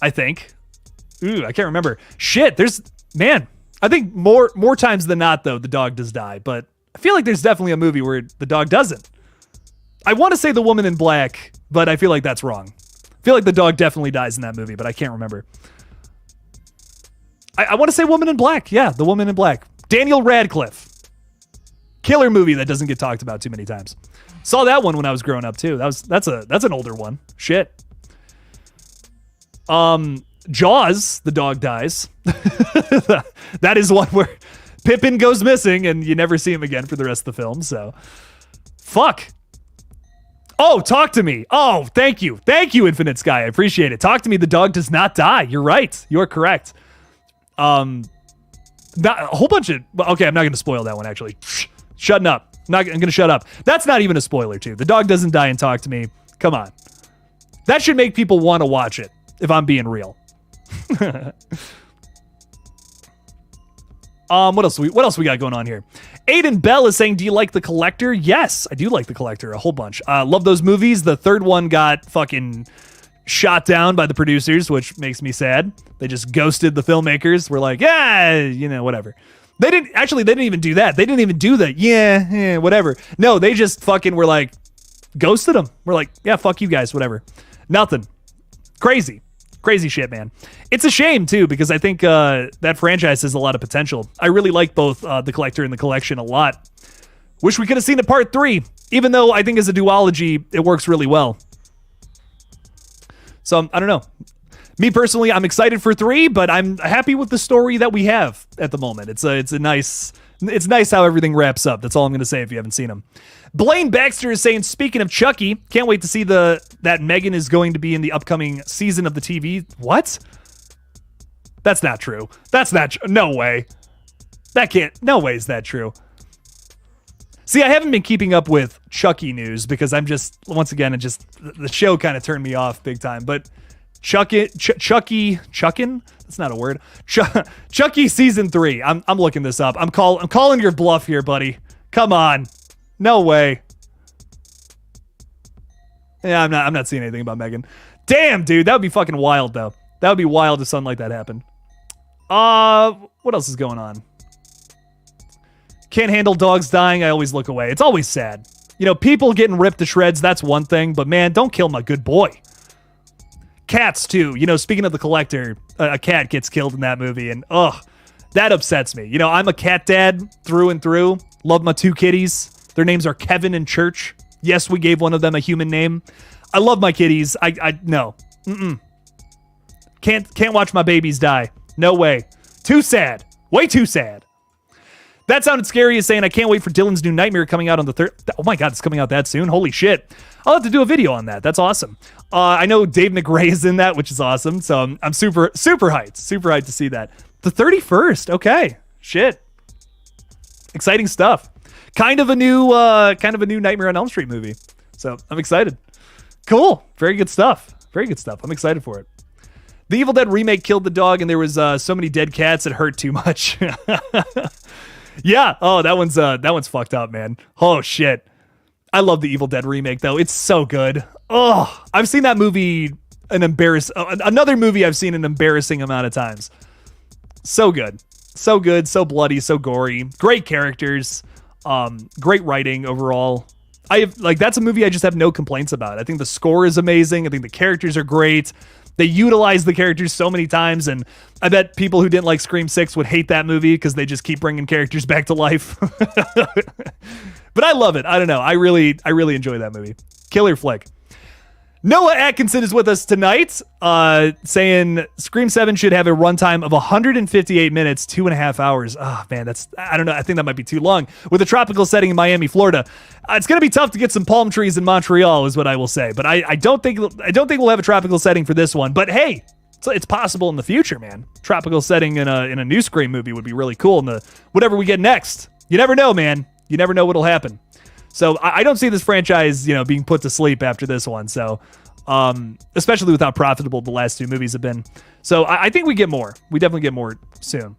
I think. Ooh, I can't remember. Shit, man, I think more times than not, though, the dog does die. But I feel like there's definitely a movie where the dog doesn't. I want to say The Woman in Black, but I feel like that's wrong. I feel like the dog definitely dies in that movie, but I can't remember. I want to say Woman in Black. Yeah, The Woman in Black. Daniel Radcliffe. Killer movie that doesn't get talked about too many times. Saw that one when I was growing up too. That's an older one. Shit. Jaws, the dog dies. That is one where Pippin goes missing and you never see him again for the rest of the film. So, fuck. Oh, Talk to Me. Oh, thank you. Thank you, Infinite Sky. I appreciate it. Talk to Me. The dog does not die. You're right. You're correct. A whole bunch of... Okay, I'm not going to spoil that one, actually. Shutting up. I'm going to shut up. That's not even a spoiler, too. The dog doesn't die in Talk to Me. Come on. That should make people want to watch it, if I'm being real. What else we got going on here? Aiden Bell is saying, do you like The Collector? Yes, I do like The Collector a whole bunch. Love those movies. The third one got fucking shot down by the producers, which makes me sad. They just ghosted the filmmakers. We're like, yeah, you know, whatever. They didn't even do that. They didn't even do that. Yeah, whatever. No, they just fucking were like, ghosted them. We're like, yeah, fuck you guys, whatever. Nothing. Crazy shit, man. It's a shame too, because I think that franchise has a lot of potential. I really like both The Collector and The Collection a lot. Wish we could have seen a part 3, even though I think as a duology, it works really well. So, I don't know. Me personally, I'm excited for 3, but I'm happy with the story that we have at the moment. It's nice how everything wraps up. That's all I'm going to say if you haven't seen them. Blaine Baxter is saying, speaking of Chucky, can't wait to see that Megan is going to be in the upcoming season of the TV. What? That's not true. No way. No way is that true. See, I haven't been keeping up with Chucky news because I'm just, once again, the show kind of turned me off big time. But Chuckin'? That's not a word. Chucky season 3. I'm looking this up. I'm calling your bluff here, buddy. Come on. No way. Yeah, I'm not seeing anything about Megan. Damn, dude, that would be fucking wild though. That would be wild if something like that happened. What else is going on? Can't handle dogs dying. I always look away. It's always sad. You know, people getting ripped to shreds, that's one thing, but man, don't kill my good boy. Cats too. You know, speaking of The Collector, a cat gets killed in that movie, and that upsets me. You know, I'm a cat dad through and through. Love my 2 kitties. Their names are Kevin and Church. Yes, we gave one of them a human name. I love my kitties. No. Can't watch my babies die. No way. Too sad. Way too sad. That Sounded Scary is saying, I can't wait for Dylan's new Nightmare coming out on the 3rd. Oh my God, it's coming out that soon? Holy shit. I'll have to do a video on that. That's awesome. I know Dave McRae is in that, which is awesome. So I'm super hyped. Super hyped to see that. The 31st. Okay. Shit. Exciting stuff. kind of a new Nightmare on Elm Street movie. So I'm excited. Cool. Very good stuff. Very good stuff. I'm excited for it. The Evil Dead remake killed the dog, and there was so many dead cats it hurt too much. Yeah. Oh, that one's fucked up, man. Oh shit. I love the Evil Dead remake though. It's so good. Oh, I've seen that movie another movie I've seen an embarrassing amount of times. So good. So good, so bloody, so gory. Great characters. Great writing overall. That's a movie I just have no complaints about. I think the score is amazing. I think the characters are great. They utilize the characters so many times, and I bet people who didn't like Scream 6 would hate that movie because they just keep bringing characters back to life. But I love it. I don't know. I really enjoy that movie. Killer flick. Noah Atkinson is with us tonight, saying Scream 7 should have a runtime of 158 minutes, 2.5 hours. Oh, man, I don't know. I think that might be too long. With a tropical setting in Miami, Florida, it's going to be tough to get some palm trees in Montreal, is what I will say. But I don't think we'll have a tropical setting for this one. But hey, it's possible in the future, man. Tropical setting in a new Scream movie would be really cool. In whatever we get next, you never know, man. You never know what'll happen. So I don't see this franchise, being put to sleep after this one. So, especially with how profitable the last two movies have been. So I think we get more. We definitely get more soon.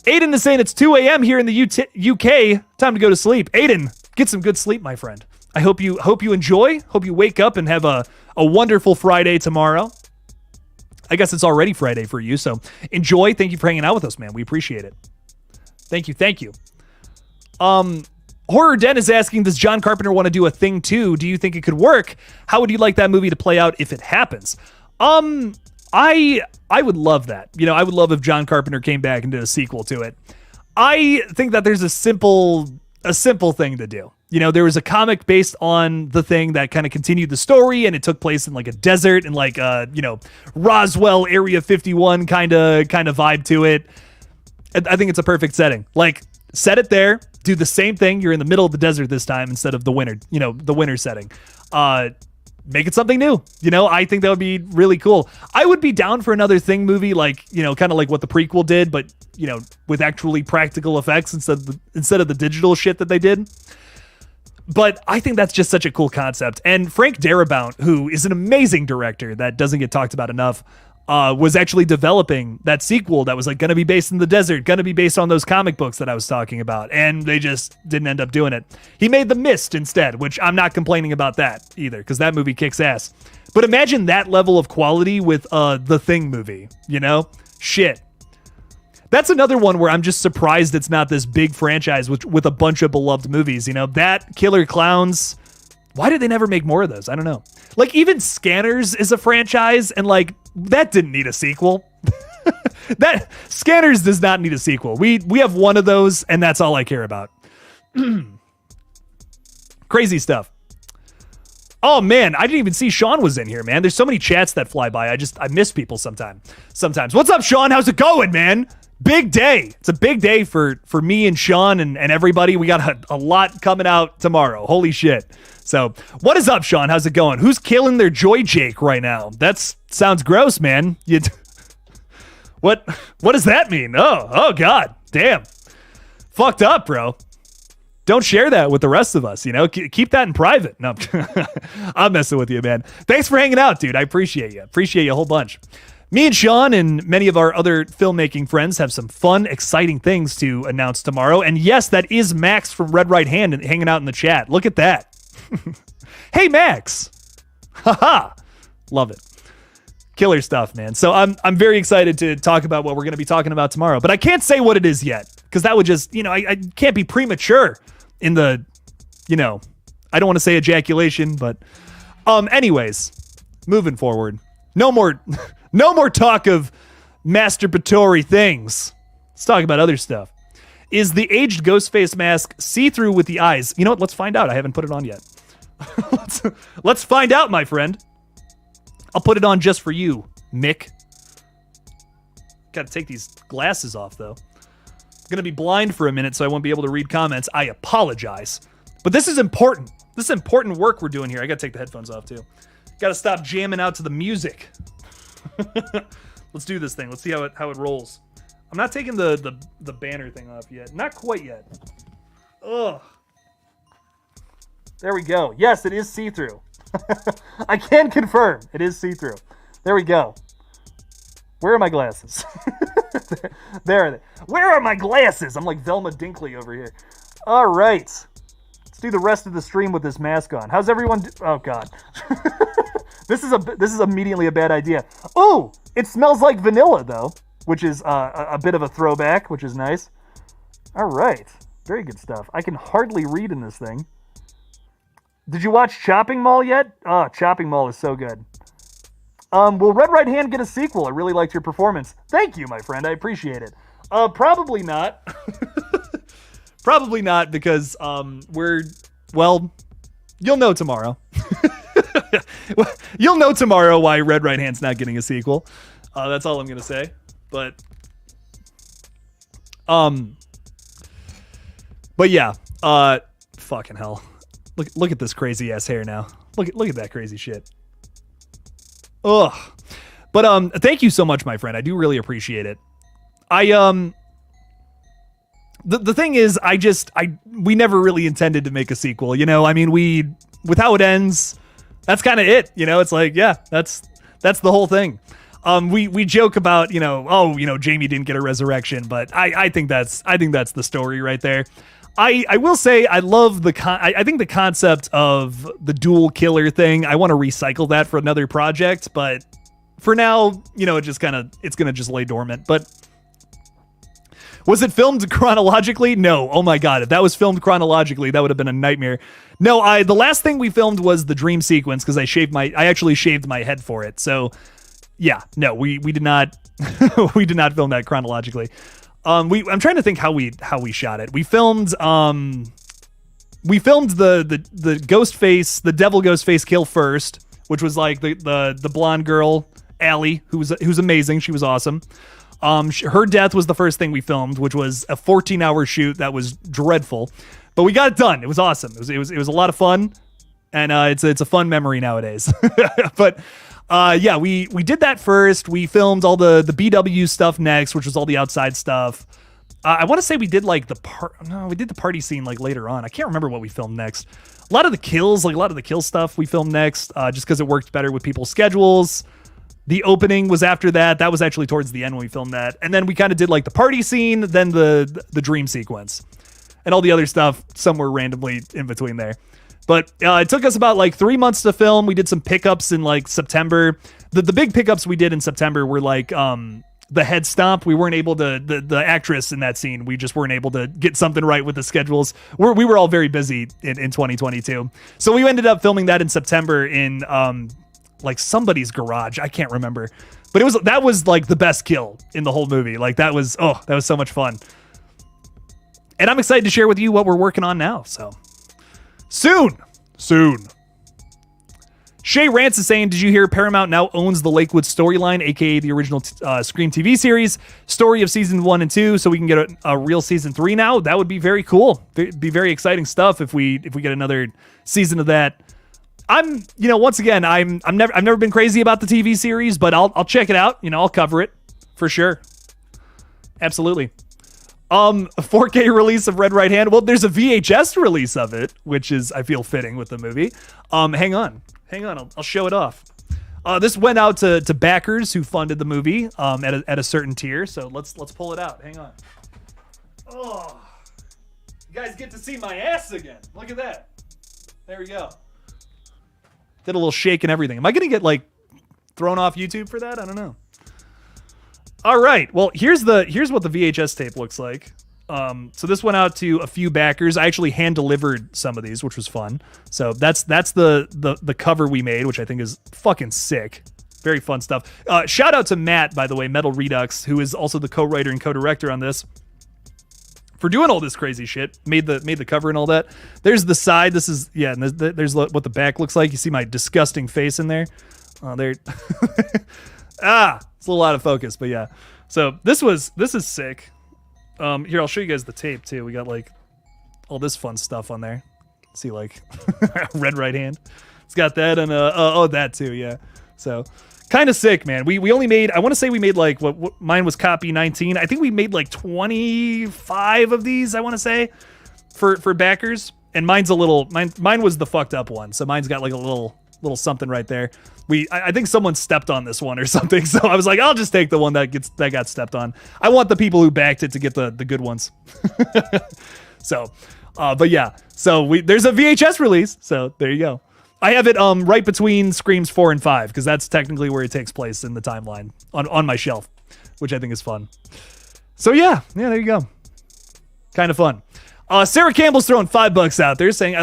Aiden is saying it's 2 a.m. here in the UK. Time to go to sleep. Aiden, get some good sleep, my friend. I hope you enjoy. Hope you wake up and have a wonderful Friday tomorrow. I guess it's already Friday for you. So enjoy. Thank you for hanging out with us, man. We appreciate it. Thank you. Horror Den is asking, does John Carpenter want to do a Thing 2? Do you think it could work? How would you like that movie to play out if it happens? I would love that. I would love if John Carpenter came back and did a sequel to it. I think that there's a simple thing to do. There was a comic based on The Thing that kind of continued the story, and it took place in like a desert and like Roswell Area 51 kind of vibe to it. I think it's a perfect setting. Like, set it there. Do the same thing. You're in the middle of the desert this time instead of the winter setting. Make it something new. I think that would be really cool. I would be down for another Thing movie, like, kind of like what the prequel did, but, with actually practical effects instead of the digital shit that they did. But I think that's just such a cool concept. And Frank Darabont, who is an amazing director that doesn't get talked about enough, was actually developing that sequel that was like going to be based in the desert, going to be based on those comic books that I was talking about. And they just didn't end up doing it. He made The Mist instead, which I'm not complaining about that either, because that movie kicks ass. But imagine that level of quality with The Thing movie, Shit. That's another one where I'm just surprised it's not this big franchise with a bunch of beloved movies. That, Killer Clowns. Why did they never make more of those? I don't know. Like, even Scanners is a franchise, and like, that didn't need a sequel. That Scanners does not need a sequel. We have one of those, and that's all I care about. Crazy stuff. Oh man, I didn't even see Sean was in here, man. There's so many chats that fly by. I miss people sometimes. What's up, Sean? How's it going, man? Big day. It's a big day for me and Sean and everybody. We got a lot coming out tomorrow. Holy shit. So what is up, Sean? How's it going? Who's killing their Joy Jake right now? That sounds gross, man. What does that mean? Oh God. Damn. Fucked up, bro. Don't share that with the rest of us, Keep that in private. No, I'm messing with you, man. Thanks for hanging out, dude. I appreciate you. Appreciate you a whole bunch. Me and Sean and many of our other filmmaking friends have some fun, exciting things to announce tomorrow. And yes, that is Max from Red Right Hand hanging out in the chat. Look at that. Hey, Max. Haha. Love it. Killer stuff, man. So I'm very excited to talk about what we're going to be talking about tomorrow. But I can't say what it is yet, because that would just, I can't be premature in the, I don't want to say ejaculation, but anyways, moving forward. No more talk of masturbatory things. Let's talk about other stuff. Is the aged Ghostface mask see-through with the eyes? You know what? Let's find out. I haven't put it on yet. Let's find out, my friend. I'll put it on just for you, Mick. Got to take these glasses off, though. I'm going to be blind for a minute, so I won't be able to read comments. I apologize. But this is important. This is important work we're doing here. I got to take the headphones off, too. Got to stop jamming out to the music. Let's do this thing. Let's see how it rolls. I'm not taking the banner thing off yet. Not quite yet. Ugh. There we go. Yes, it is see-through. I can confirm it is see-through. There we go. Where are my glasses? There are they. Where are my glasses? I'm like Velma Dinkley over here. All right. Let's do the rest of the stream with this mask on. How's everyone oh god. This is immediately a bad idea. Oh, it smells like vanilla though, which is a bit of a throwback, which is nice. All right. Very good stuff. I can hardly read in this thing. Did you watch Chopping Mall yet? Oh, Chopping Mall is so good. Will Red Right Hand get a sequel? I really liked your performance. Thank you, my friend. I appreciate it. Probably not. Probably not because you'll know tomorrow. You'll know tomorrow why Red Right Hand's not getting a sequel. That's all I'm gonna say. But yeah. Fucking hell. Look at this crazy ass hair now. Look at that crazy shit. Ugh. But thank you so much, my friend. I do really appreciate it. The thing is, we never really intended to make a sequel, you know? I mean, with how it ends, that's kind of it, you know? It's like, yeah, that's the whole thing. We joke about, Jamie didn't get a resurrection, but I think that's the story right there. I will say I love I think the concept of the dual killer thing. I want to recycle that for another project, but for now, it's going to just lay dormant. But was it filmed chronologically? No. Oh my God. If that was filmed chronologically, that would have been a nightmare. No, the last thing we filmed was the dream sequence because I actually shaved my head for it. So yeah, no, we did not, we did not film that chronologically. I'm trying to think how we shot it. We filmed the Ghostface, the devil Ghostface kill first, which was like the blonde girl, Allie, who's amazing. She was awesome. Her death was the first thing we filmed, which was a 14-hour shoot that was dreadful, but we got it done. It was awesome. It was a lot of fun, and it's a fun memory nowadays. But yeah, we did that first. We filmed all the BW stuff next, which was all the outside stuff. I want to say we did we did the party scene like later on. I can't remember what we filmed next. A lot of the kill stuff we filmed next, just because it worked better with people's schedules. The opening was after that. That was actually towards the end when we filmed that. And then we kind of did like the party scene, then the dream sequence, and all the other stuff somewhere randomly in between there. But it took us about like 3 months to film. We did some pickups in like September. The big pickups we did in September were like the head stomp. We weren't able to, the actress in that scene, we just weren't able to get something right with the schedules. We were all very busy in 2022. So we ended up filming that in September in like somebody's garage. I can't remember. But that was like the best kill in the whole movie. Like that was so much fun. And I'm excited to share with you what we're working on now. So soon. Shay Rance is saying, did you hear Paramount now owns the Lakewood storyline, aka the original Scream TV series, story of season 1 and 2, so we can get a real season 3 now? That would be very cool. It'd be very exciting stuff if we get another season of that. Once again, I've never been crazy about the TV series, but I'll check it out. I'll cover it for sure. Absolutely. A 4K release of Red Right Hand. Well, there's a VHS release of it, which is, I feel, fitting with the movie. Hang on. I'll show it off. This went out to backers who funded the movie at a certain tier. So let's pull it out. Hang on. Oh, you guys get to see my ass again. Look at that. There we go. Did a little shake and everything. Am I gonna get like thrown off YouTube for that? I don't know. All right. Well, here's what the VHS tape looks like. So this went out to a few backers. I actually hand delivered some of these, which was fun. So that's the cover we made, which I think is fucking sick. Very fun stuff. Shout out to Matt, by the way, Metal Redux, who is also the co-writer and co-director on this, for doing all this crazy shit. Made the cover and all that. There's the side. This is and there's what the back looks like. You see my disgusting face in there. There. It's a little out of focus, but yeah. So this is sick. Here, I'll show you guys the tape too. We got like all this fun stuff on there. See, like Red Right Hand. It's got that and that too, yeah. So kind of sick, man. We only made, I want to say we made like what mine was copy 19. I think we made like 25 of these, I want to say, for backers. and mine's a little, mine was the fucked up one. So mine's got like a little something right there. I think someone stepped on this one or something. So I was like, I'll just take the one that got stepped on. I want the people who backed it to get the good ones. So, but yeah, so there's a VHS release. So there you go. I have it right between Screams 4 and 5 because that's technically where it takes place in the timeline on my shelf, which I think is fun. So yeah, there you go. Kind of fun. Sarah Campbell's throwing $5 out there saying,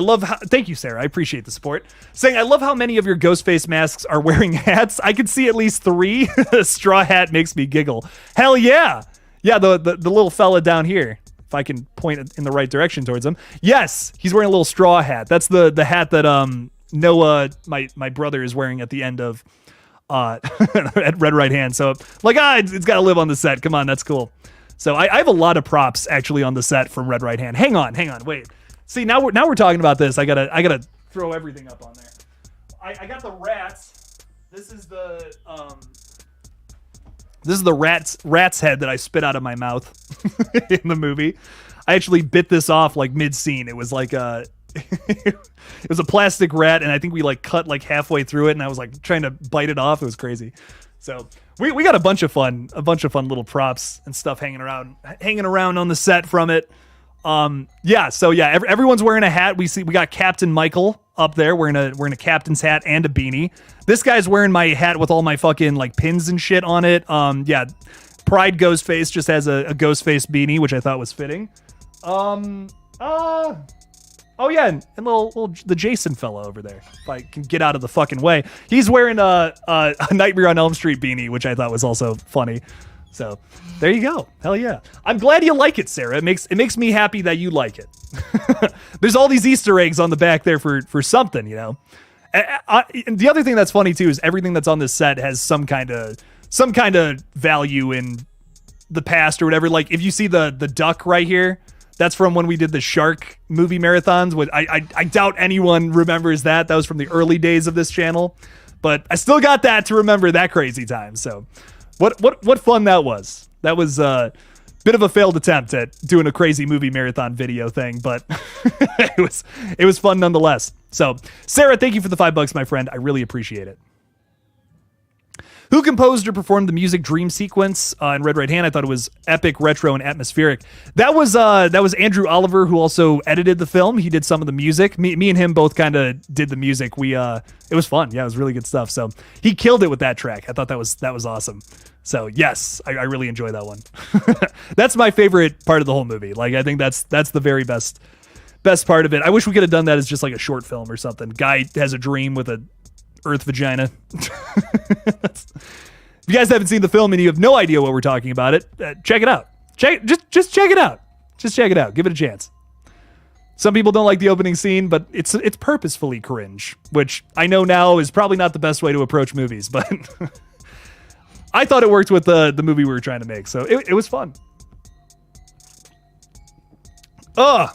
thank you, Sarah. I appreciate the support. Saying, I love how many of your Ghostface masks are wearing hats. I can see at least 3. A straw hat makes me giggle. Hell yeah. Yeah, the little fella down here. If I can point in the right direction towards him. Yes, he's wearing a little straw hat. That's the hat that Noah, my brother, is wearing at the end of at Red Right Hand. So like, it's got to live on the set. Come on, that's cool. So I have a lot of props actually on the set from Red Right Hand. Hang on, wait. See, now we're talking about this. I gotta throw everything up on there. I got the rats. This is the rat's head that I spit out of my mouth in the movie. I actually bit this off like mid-scene. It was like it was a plastic rat, and I think we like cut like halfway through it, and I was like trying to bite it off. It was crazy. So we got a bunch of fun little props and stuff hanging around on the set from it. Everyone's wearing a hat. We got Captain Michael up there wearing a captain's hat and a beanie. This guy's wearing my hat with all my fucking like pins and shit on it. Pride Ghostface just has a Ghostface beanie, which I thought was fitting. Oh yeah, and little the Jason fella over there. If I can get out of the fucking way, he's wearing a Nightmare on Elm Street beanie, which I thought was also funny. So there you go. Hell yeah! I'm glad you like it, Sarah. It makes me happy that you like it. There's all these Easter eggs on the back there for something, you know. And the other thing that's funny too is everything that's on this set has some kind of value in the past or whatever. Like if you see the duck right here. That's from when we did the shark movie marathons. I doubt anyone remembers that. That was from the early days of this channel. But I still got that to remember that crazy time. So what fun that was. That was a bit of a failed attempt at doing a crazy movie marathon video thing. But it was fun nonetheless. So Sarah, thank you for the $5, my friend. I really appreciate it. Who composed or performed the music Dream Sequence in Red Right Hand? I thought it was epic, retro, and atmospheric. That was Andrew Oliver, who also edited the film. He did some of the music. Me and him both kind of did the music. It was fun. Yeah, it was really good stuff. So he killed it with that track. I thought that was awesome. So yes, I really enjoy that one. That's my favorite part of the whole movie. Like I think that's the very best part of it. I wish we could have done that as just like a short film or something. Guy has a dream with a Earth vagina. If you guys haven't seen the film and you have no idea what we're talking about, check it out. Just check it out. Just check it out. Give it a chance. Some people don't like the opening scene, but it's purposefully cringe, which I know now is probably not the best way to approach movies, but I thought it worked with the movie we were trying to make, so it was fun. All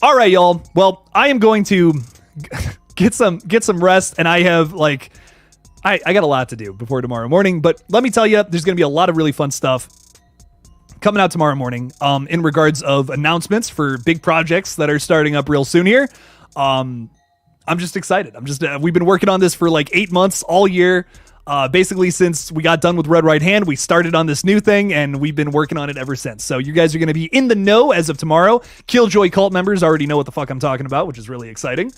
right, y'all. Well, I am going to get some rest, and I have like I got a lot to do before tomorrow morning, but let me tell you, there's going to be a lot of really fun stuff coming out tomorrow morning in regards of announcements for big projects that are starting up real soon here. I'm just excited. We've been working on this for like 8 months all year. Basically since we got done with Red Right Hand, we started on this new thing and we've been working on it ever since. So you guys are going to be in the know as of tomorrow. Killjoy cult members already know what the fuck I'm talking about, which is really exciting.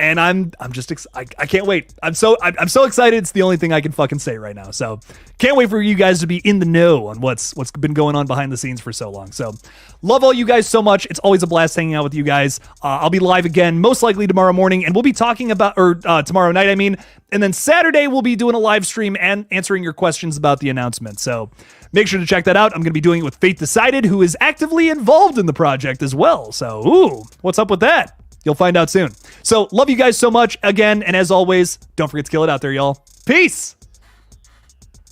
And I'm just I can't wait. I'm so excited. It's the only thing I can fucking say right now. So can't wait for you guys to be in the know on what's been going on behind the scenes for so long. So love all you guys so much. It's always a blast hanging out with you guys. I'll be live again, most likely tomorrow morning, and we'll be talking about, tomorrow night, I mean, and then Saturday we'll be doing a live stream and answering your questions about the announcement. So make sure to check that out. I'm going to be doing it with Faith Decided, who is actively involved in the project as well. So, ooh, what's up with that? You'll find out soon. So love you guys so much again. And as always, don't forget to kill it out there, y'all. Peace.